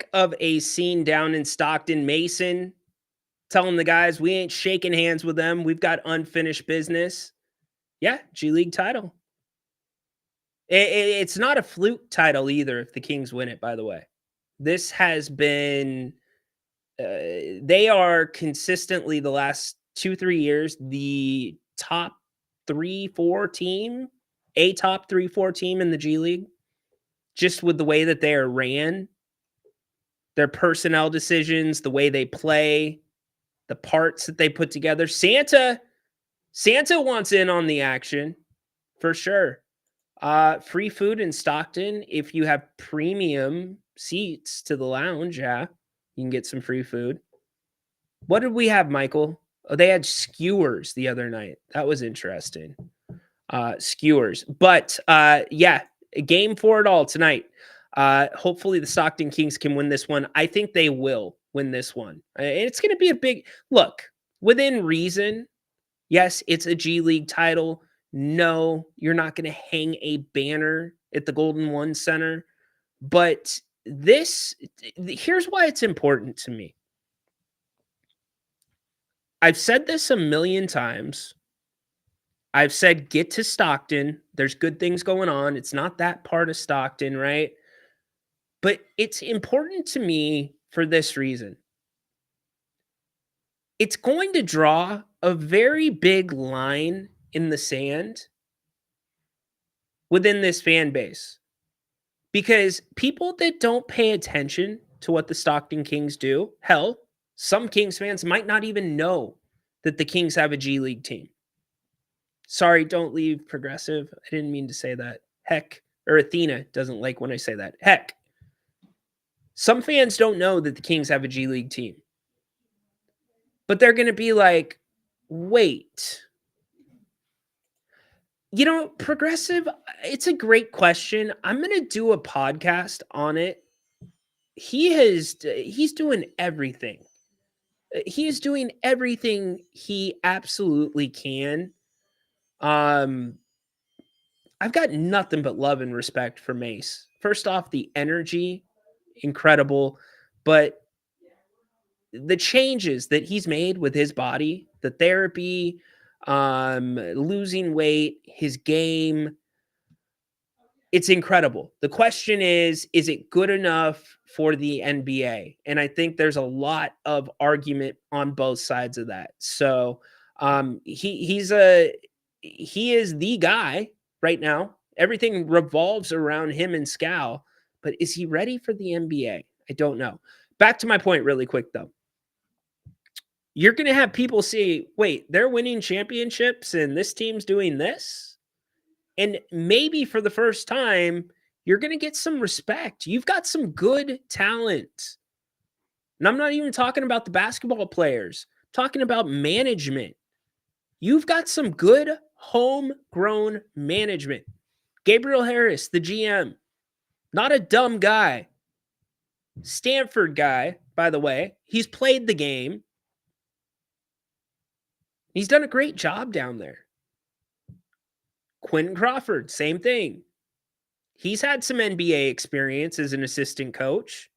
sick of a scene down in Stockton. Mason telling the guys we ain't shaking hands with them. We've got unfinished business. Yeah, G League title. It's not a fluke title either if the Kings win it, by the way. This has been, they are consistently the last 2-3 years, the top 3-4 team, a top 3-4 team in the G League, just with the way that they are ran, their personnel decisions, the way they play, the parts that they put together. Santa wants in on the action for sure. Free food in Stockton. If you have premium seats to the lounge, yeah, you can get some free food. What did we have, Michael? Oh, they had skewers the other night. That was interesting. Skewers. But yeah, a game for it all tonight. Hopefully the Stockton Kings can win this one. I think they will win this one. It's going to be a big look within reason. Yes, it's a G League title. No, you're not going to hang a banner at the Golden One Center. But here's why it's important to me. I've said this a million times. I've said, get to Stockton. There's good things going on. It's not that part of Stockton, right? But it's important to me for this reason. It's going to draw a very big line in the sand within this fan base. Because people that don't pay attention to what the Stockton Kings do, hell, some Kings fans might not even know that the Kings have a G League team. Sorry, don't leave progressive. I didn't mean to say that. Heck, or Athena doesn't like when I say that. Heck, some fans don't know that the Kings have a G League team. But they're going to be like, wait. You know, progressive, it's a great question. I'm going to do a podcast on it. He's doing everything. He is doing everything he absolutely can. I've got nothing but love and respect for Mace. First off, the energy, incredible. But the changes that he's made with his body, the therapy, losing weight, his game, it's incredible. The question is it good enough for the NBA? And I think there's a lot of argument on both sides of that. So he is the guy right now. Everything revolves around him and Scal, but is he ready for the NBA? I don't know. Back to my point really quick though. You're going to have people say, wait, they're winning championships and this team's doing this? And maybe for the first time, you're going to get some respect. You've got some good talent. And I'm not even talking about the basketball players. I'm talking about management. You've got some good homegrown management. Gabriel Harris, the GM, not a dumb guy. Stanford guy, by the way. He's played the game. He's done a great job down there. Quentin Crawford, same thing. He's had some NBA experience as an assistant coach.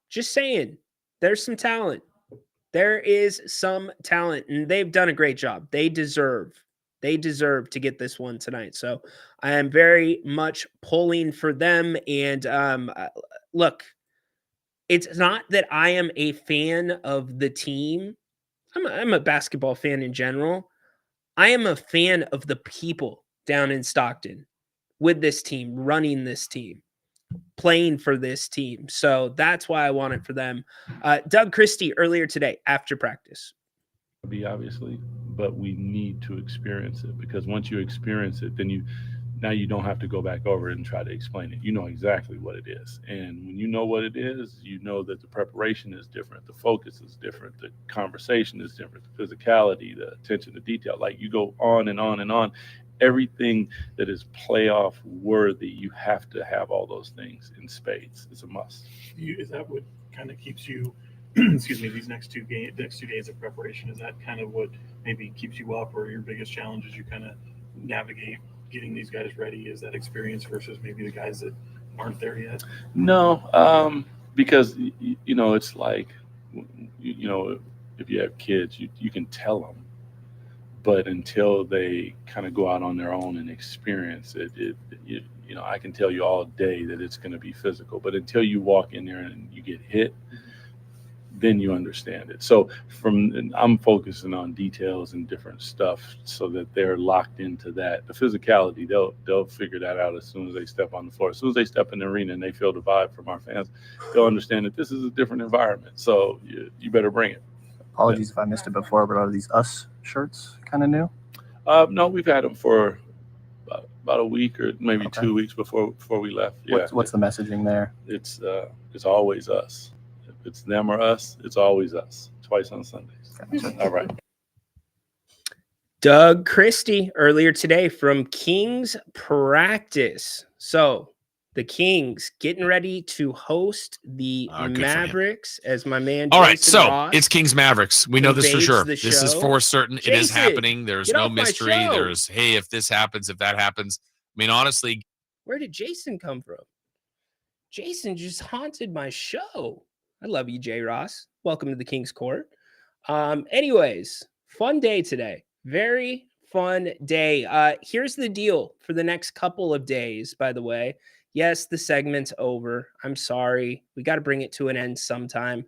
Just saying, there's some talent. There is some talent, and they've done a great job. They deserve to get this one tonight. So I am very much pulling for them. And look, it's not that I am a fan of the team. I'm a basketball fan in general. I am a fan of the people down in Stockton with this team, running this team, playing for this team. So that's why I want it for them. Doug Christie earlier today after practice. Obviously, but we need to experience it, because once you experience it, then now you don't have to go back over it and try to explain it. You know exactly what it is. And when you know what it is, you know that the preparation is different. The focus is different. The conversation is different. The physicality, the attention to detail. Like you go on and on and on. Everything that is playoff worthy, you have to have all those things in spades. It's a must. Is that what kind of keeps you, excuse me, these next two days of preparation? Is that kind of what maybe keeps you up, or your biggest challenge as you kind of navigate getting these guys ready? Is that experience versus maybe the guys that aren't there yet? No, because it's like, if you have kids, you can tell them, but until they kind of go out on their own and experience it, I can tell you all day that it's going to be physical, but until you walk in there and you get hit, then you understand it. So I'm focusing on details and different stuff so that they're locked into that. The physicality, they'll figure that out as soon as they step on the floor. As soon as they step in the arena and they feel the vibe from our fans, they'll understand that this is a different environment. So you better bring it. Apologies if I missed it before, but are these US shirts kind of new? No, we've had them for about a week or maybe 2 weeks before we left. What's the messaging there? It's always us. If it's them or us, it's always us. Twice on Sundays. All right. Doug Christie earlier today from Kings practice. So the Kings getting ready to host the Mavericks, as my man. All right, Jason so Ross it's Kings Mavericks. We know this for sure. the This is show. for certain. It is Jason, happening. There's get no off my mystery. show. There's, hey, if this happens, if that happens. I mean, honestly, Where did Jason come from? Jason just haunted my show. I love you, Jay Ross. Welcome to the King's Court. Anyways, fun day today. Very fun day. Here's the deal for the next couple of days, by the way. Yes, the segment's over. I'm sorry. We got to bring it to an end sometime.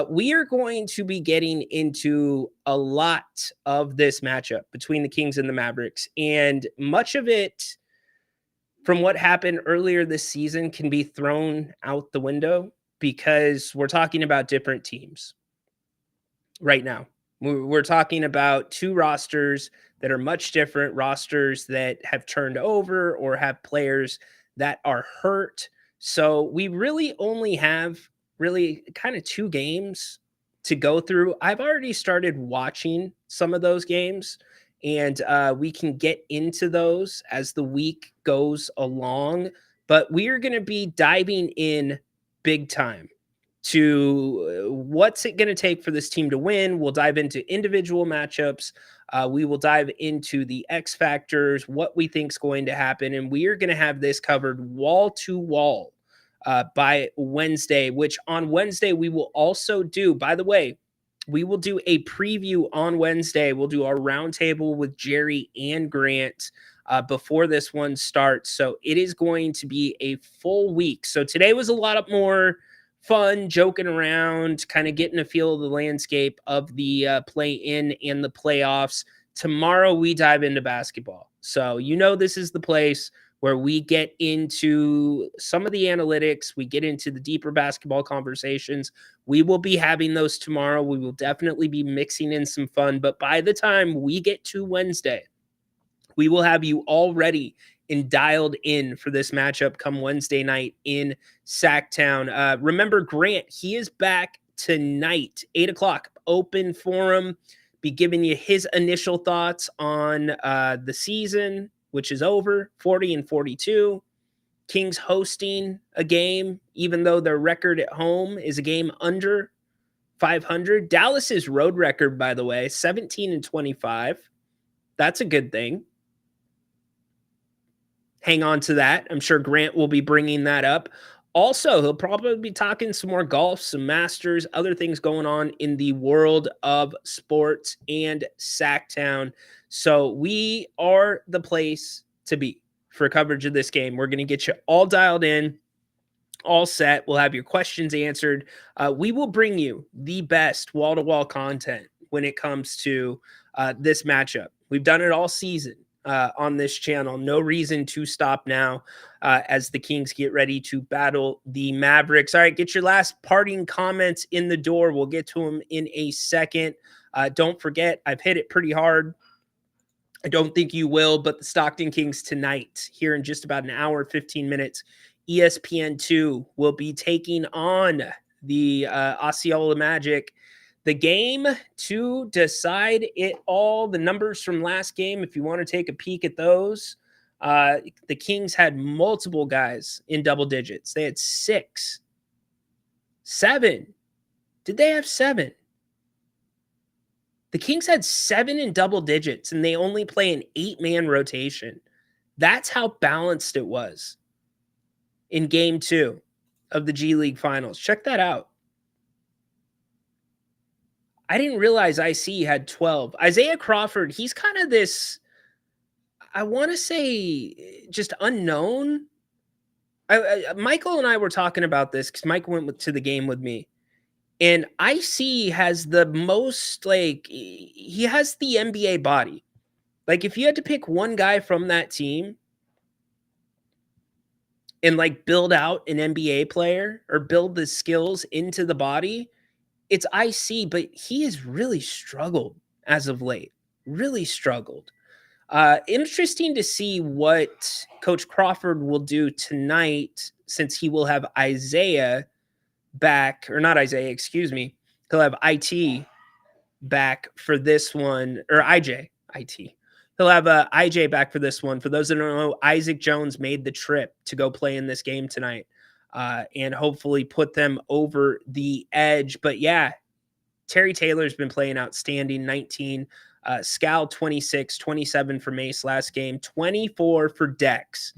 We are going to be getting into a lot of this matchup between the Kings and the Mavericks, and much of it from what happened earlier this season can be thrown out the window because we're talking about different teams right now. We're talking about two rosters that are much different, rosters that have turned over or have players that are hurt. So we really only have kind of 2 games to go through. I've already started watching some of those games, and we can get into those as the week goes along. But we are going to be diving in big time to what's it going to take for this team to win. We'll dive into individual matchups. We will dive into the X factors, what we think is going to happen. And we are going to have this covered wall to wall by Wednesday, which on Wednesday we will also do, by the way, we will do a preview on Wednesday. We'll do our roundtable with Jerry and Grant before this one starts. So it is going to be a full week. So today was a lot more fun, joking around, kind of getting a feel of the landscape of the play-in and the playoffs. Tomorrow we dive into basketball. So this is the place where we get into some of the analytics. We get into the deeper basketball conversations. We will be having those tomorrow. We will definitely be mixing in some fun. But by the time we get to Wednesday, we will have you all ready and dialed in for this matchup come Wednesday night in Sacktown. Remember, Grant, he is back tonight, 8 o'clock, open forum, be giving you his initial thoughts on the season, which is over, 40-42. Kings hosting a game, even though their record at home is a game under 500. Dallas's road record, by the way, 17-25. That's a good thing. Hang on to that. I'm sure Grant will be bringing that up. Also, he'll probably be talking some more golf, some Masters, other things going on in the world of sports and Sacktown. So we are the place to be for coverage of this game. We're going to get you all dialed in, all set. We'll have your questions answered. We will bring you the best wall-to-wall content when it comes to this matchup. We've done it all season on this channel. No reason to stop now as the Kings get ready to battle the Mavericks. All right, get your last parting comments in the door. We'll get to them in a second. Don't forget, I've hit it pretty hard. I don't think you will, but the Stockton Kings tonight, here in just about an hour, 15 minutes, ESPN2 will be taking on the Osceola Magic. The game to decide it all, the numbers from last game, if you want to take a peek at those, the Kings had multiple guys in double digits. They had 6, 7. Did they have 7? The Kings had 7 in double digits, and they only play an 8-man rotation. That's how balanced it was in game 2. of the G League Finals. Check that out. I didn't realize IC had 12. Isaiah Crawford, he's kind of this, I want to say, just unknown. Michael and I were talking about this because Mike went to the game with me. And IC has the most, like, he has the NBA body. Like, if you had to pick one guy from that team and, like, build out an NBA player or build the skills into the body, it's IC, but he has really struggled as of late. Really struggled. Interesting to see what Coach Crawford will do tonight, since he will have Isaiah back, or not Isaiah, excuse me. He'll have IT back for this one, or IJ, IT. He'll have IJ back for this one. For those that don't know, Isaac Jones made the trip to go play in this game tonight, and hopefully put them over the edge. But yeah, Terry Taylor's been playing outstanding. 19, Scal 26, 27 for Mace last game, 24 for Dex.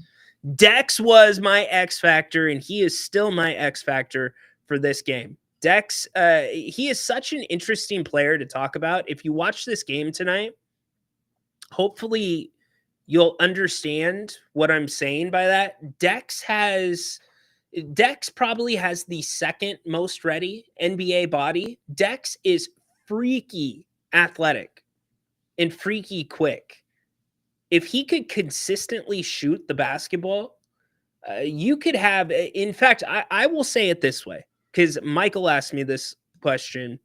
Dex was my X factor, and he is still my X factor for this game. Dex, he is such an interesting player to talk about. If you watch this game tonight, hopefully you'll understand what I'm saying by that. Dex probably has the second most ready NBA body. Dex is freaky athletic and freaky quick. If he could consistently shoot the basketball, you could have, in fact, I will say it this way, because Michael asked me this question.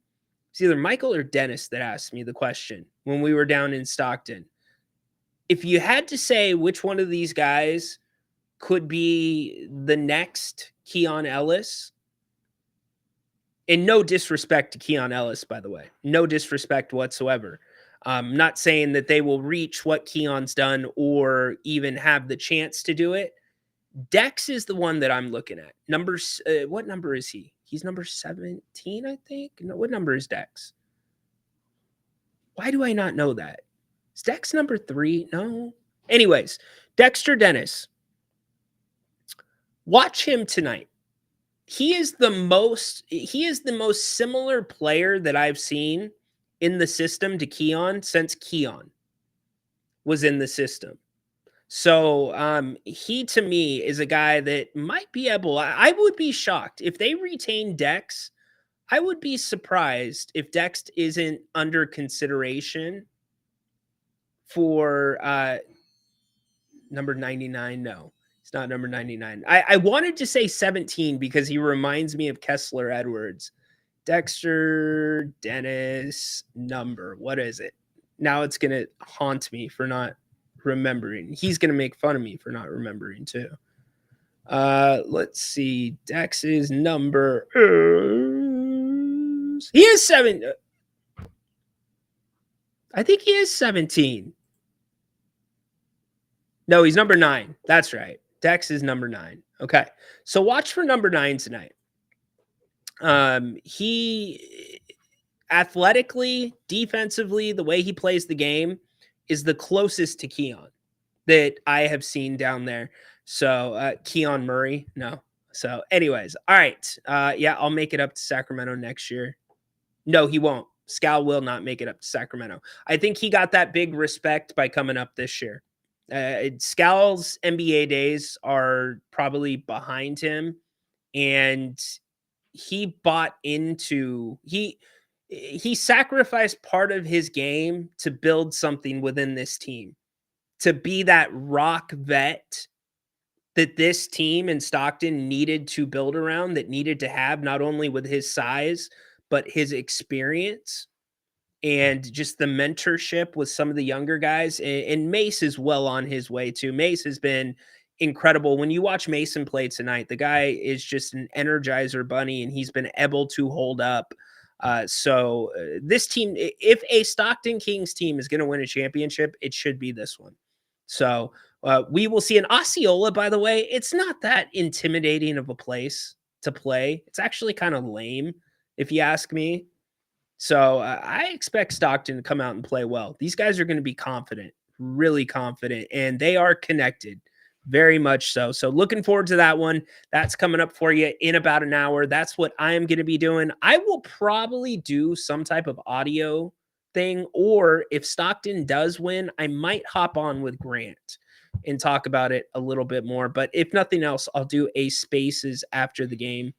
It's either Michael or Dennis that asked me the question when we were down in Stockton. If you had to say which one of these guys could be the next Keon Ellis, and no disrespect to Keon Ellis, by the way, no disrespect whatsoever. I'm not saying that they will reach what Keon's done or even have the chance to do it. Dex is the one that I'm looking at. What number is he? He's number 17, I think. No, what number is Dex? Why do I not know that? Is Dex number 3? No. Anyways, Dexter Dennis. Watch him tonight. He is the most similar player that I've seen in the system to Keon since Keon was in the system. So he, to me, is a guy that might be able, I would be shocked if they retain Dex. I would be surprised if Dex isn't under consideration for number 99. No, it's not number 99. I wanted to say 17 because he reminds me of Kessler Edwards. Dexter Dennis number. What is it? Now it's going to haunt me for not remembering. He's going to make fun of me for not remembering too. Let's see. Dex's number is, he is 7. I think he is 17. No, he's number 9. That's right. Dex is number 9. Okay. So watch for number 9 tonight. He athletically, defensively, the way he plays the game is the closest to Keon that I have seen down there. So Keon Murray, no. So anyways, all right. Yeah, I'll make it up to Sacramento next year. No, he won't. Scal will not make it up to Sacramento. I think he got that big respect by coming up this year. Scal's NBA days are probably behind him, and he bought into, he sacrificed part of his game to build something within this team, to be that rock vet that this team in Stockton needed to build around, that needed to have, not only with his size, but his experience and just the mentorship with some of the younger guys. And Mace is well on his way too. Mace has been incredible. When you watch Mason play tonight, the guy is just an energizer bunny, and he's been able to hold up. So this team, if a Stockton Kings team is going to win a championship, it should be this one. So we will see. An Osceola, by the way, it's not that intimidating of a place to play. It's actually kind of lame, if you ask me. So I expect Stockton to come out and play well. These guys are going to be confident, really confident, and they are connected. Very much so. So looking forward to that one. That's coming up for you in about an hour. That's what I am going to be doing. I will probably do some type of audio thing, or if Stockton does win, I might hop on with Grant and talk about it a little bit more. But if nothing else, I'll do a Spaces after the game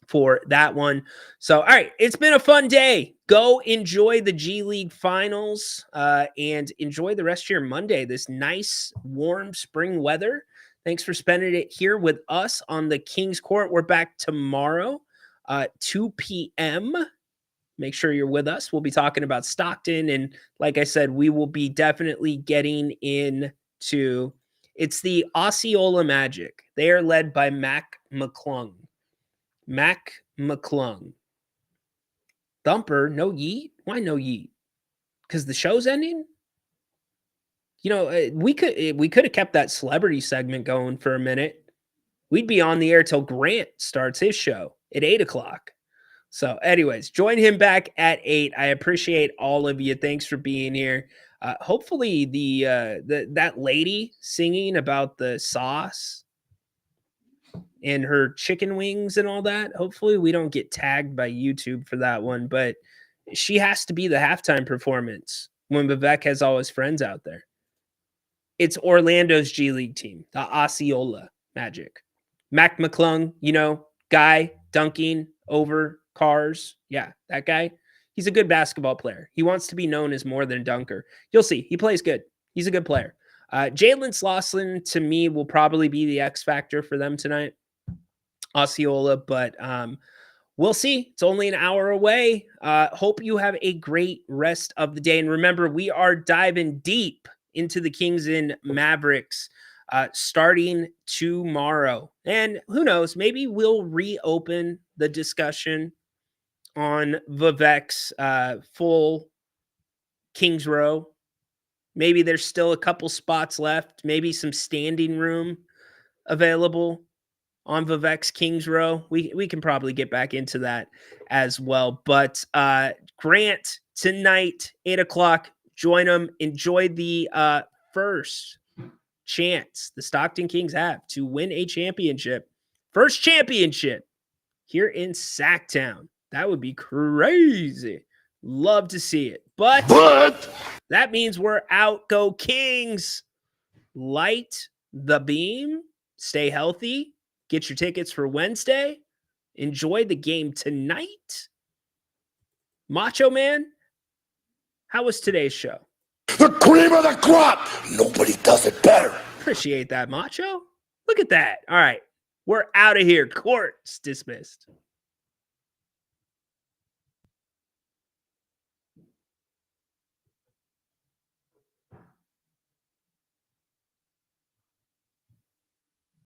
for that one. So, all right, it's been a fun day. Go enjoy the G League finals and enjoy the rest of your Monday, this nice, warm spring weather. Thanks for spending it here with us on the Kings Court. We're back tomorrow, 2 p.m. Make sure you're with us. We'll be talking about Stockton. And like I said, we will be definitely getting into, it's the Osceola Magic. They are led by Mac McClung. Mac McClung. Thumper, no yeet? Why no yeet? Because the show's ending? You know, we could have kept that celebrity segment going for a minute. We'd be on the air till Grant starts his show at 8 o'clock. So anyways, join him back at 8. I appreciate all of you. Thanks for being here. Hopefully that lady singing about the sauce and her chicken wings and all that, hopefully we don't get tagged by YouTube for that one, but she has to be the halftime performance when Vivek has all his friends out there. It's Orlando's G League team, the Osceola Magic. Mac McClung, you know, guy dunking over cars. Yeah, that guy. He's a good basketball player. He wants to be known as more than a dunker. You'll see. He plays good. He's a good player. Jalen Slauson, to me, will probably be the X factor for them tonight. Osceola, but we'll see. It's only an hour away. Hope you have a great rest of the day. And remember, we are diving deep into the Kings and Mavericks starting tomorrow. And who knows, maybe we'll reopen the discussion on Vivek's full Kings row. Maybe there's still a couple spots left, maybe some standing room available on Vivek's Kings row. We can probably get back into that as well. But Grant tonight, 8 o'clock, join them. Enjoy the first chance the Stockton Kings have to win a championship. First championship here in Sacktown. That would be crazy. Love to see it. But that means we're out. Go Kings. Light the beam. Stay healthy. Get your tickets for Wednesday. Enjoy the game tonight. Macho Man, how was today's show? The cream of the crop. Nobody does it better. Appreciate that, Macho. Look at that. All right. We're out of here. Court's dismissed.